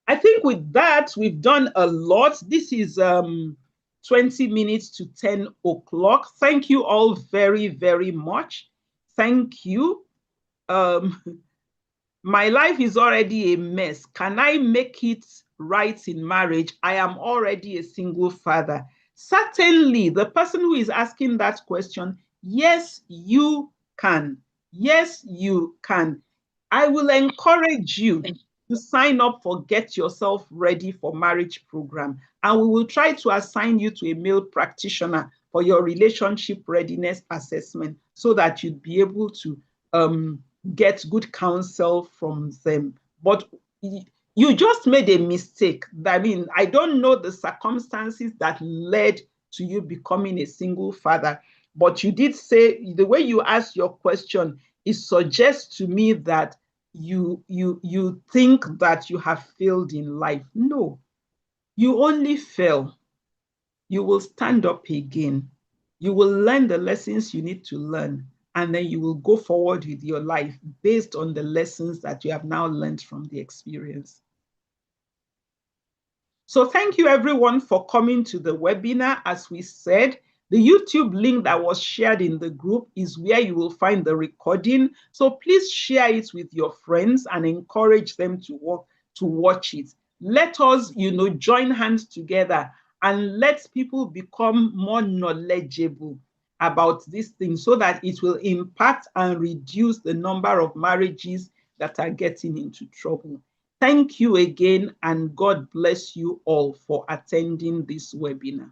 I think with that, we've done a lot. This is 20 minutes to 10 o'clock. Thank you all very, very much. Thank you. My life is already a mess. Can I make it right in marriage? I am already a single father. Certainly, the person who is asking that question, yes, you can. Yes, you can. I will encourage you to sign up for Get Yourself Ready for Marriage program, and we will try to assign you to a male practitioner for your relationship readiness assessment so that you'd be able to get good counsel from them. But you just made a mistake. I mean, I don't know the circumstances that led to you becoming a single father, but you did say, the way you asked your question, it suggests to me that you think that you have failed in life. No, you only fail. You will stand up again. You will learn the lessons you need to learn, and then you will go forward with your life based on the lessons that you have now learned from the experience. So thank you everyone for coming to the webinar. As we said, The YouTube link that was shared in the group is where you will find the recording. So please share it with your friends and encourage them to watch it. Let us, join hands together and let people become more knowledgeable about this thing so that it will impact and reduce the number of marriages that are getting into trouble. Thank you again, and God bless you all for attending this webinar.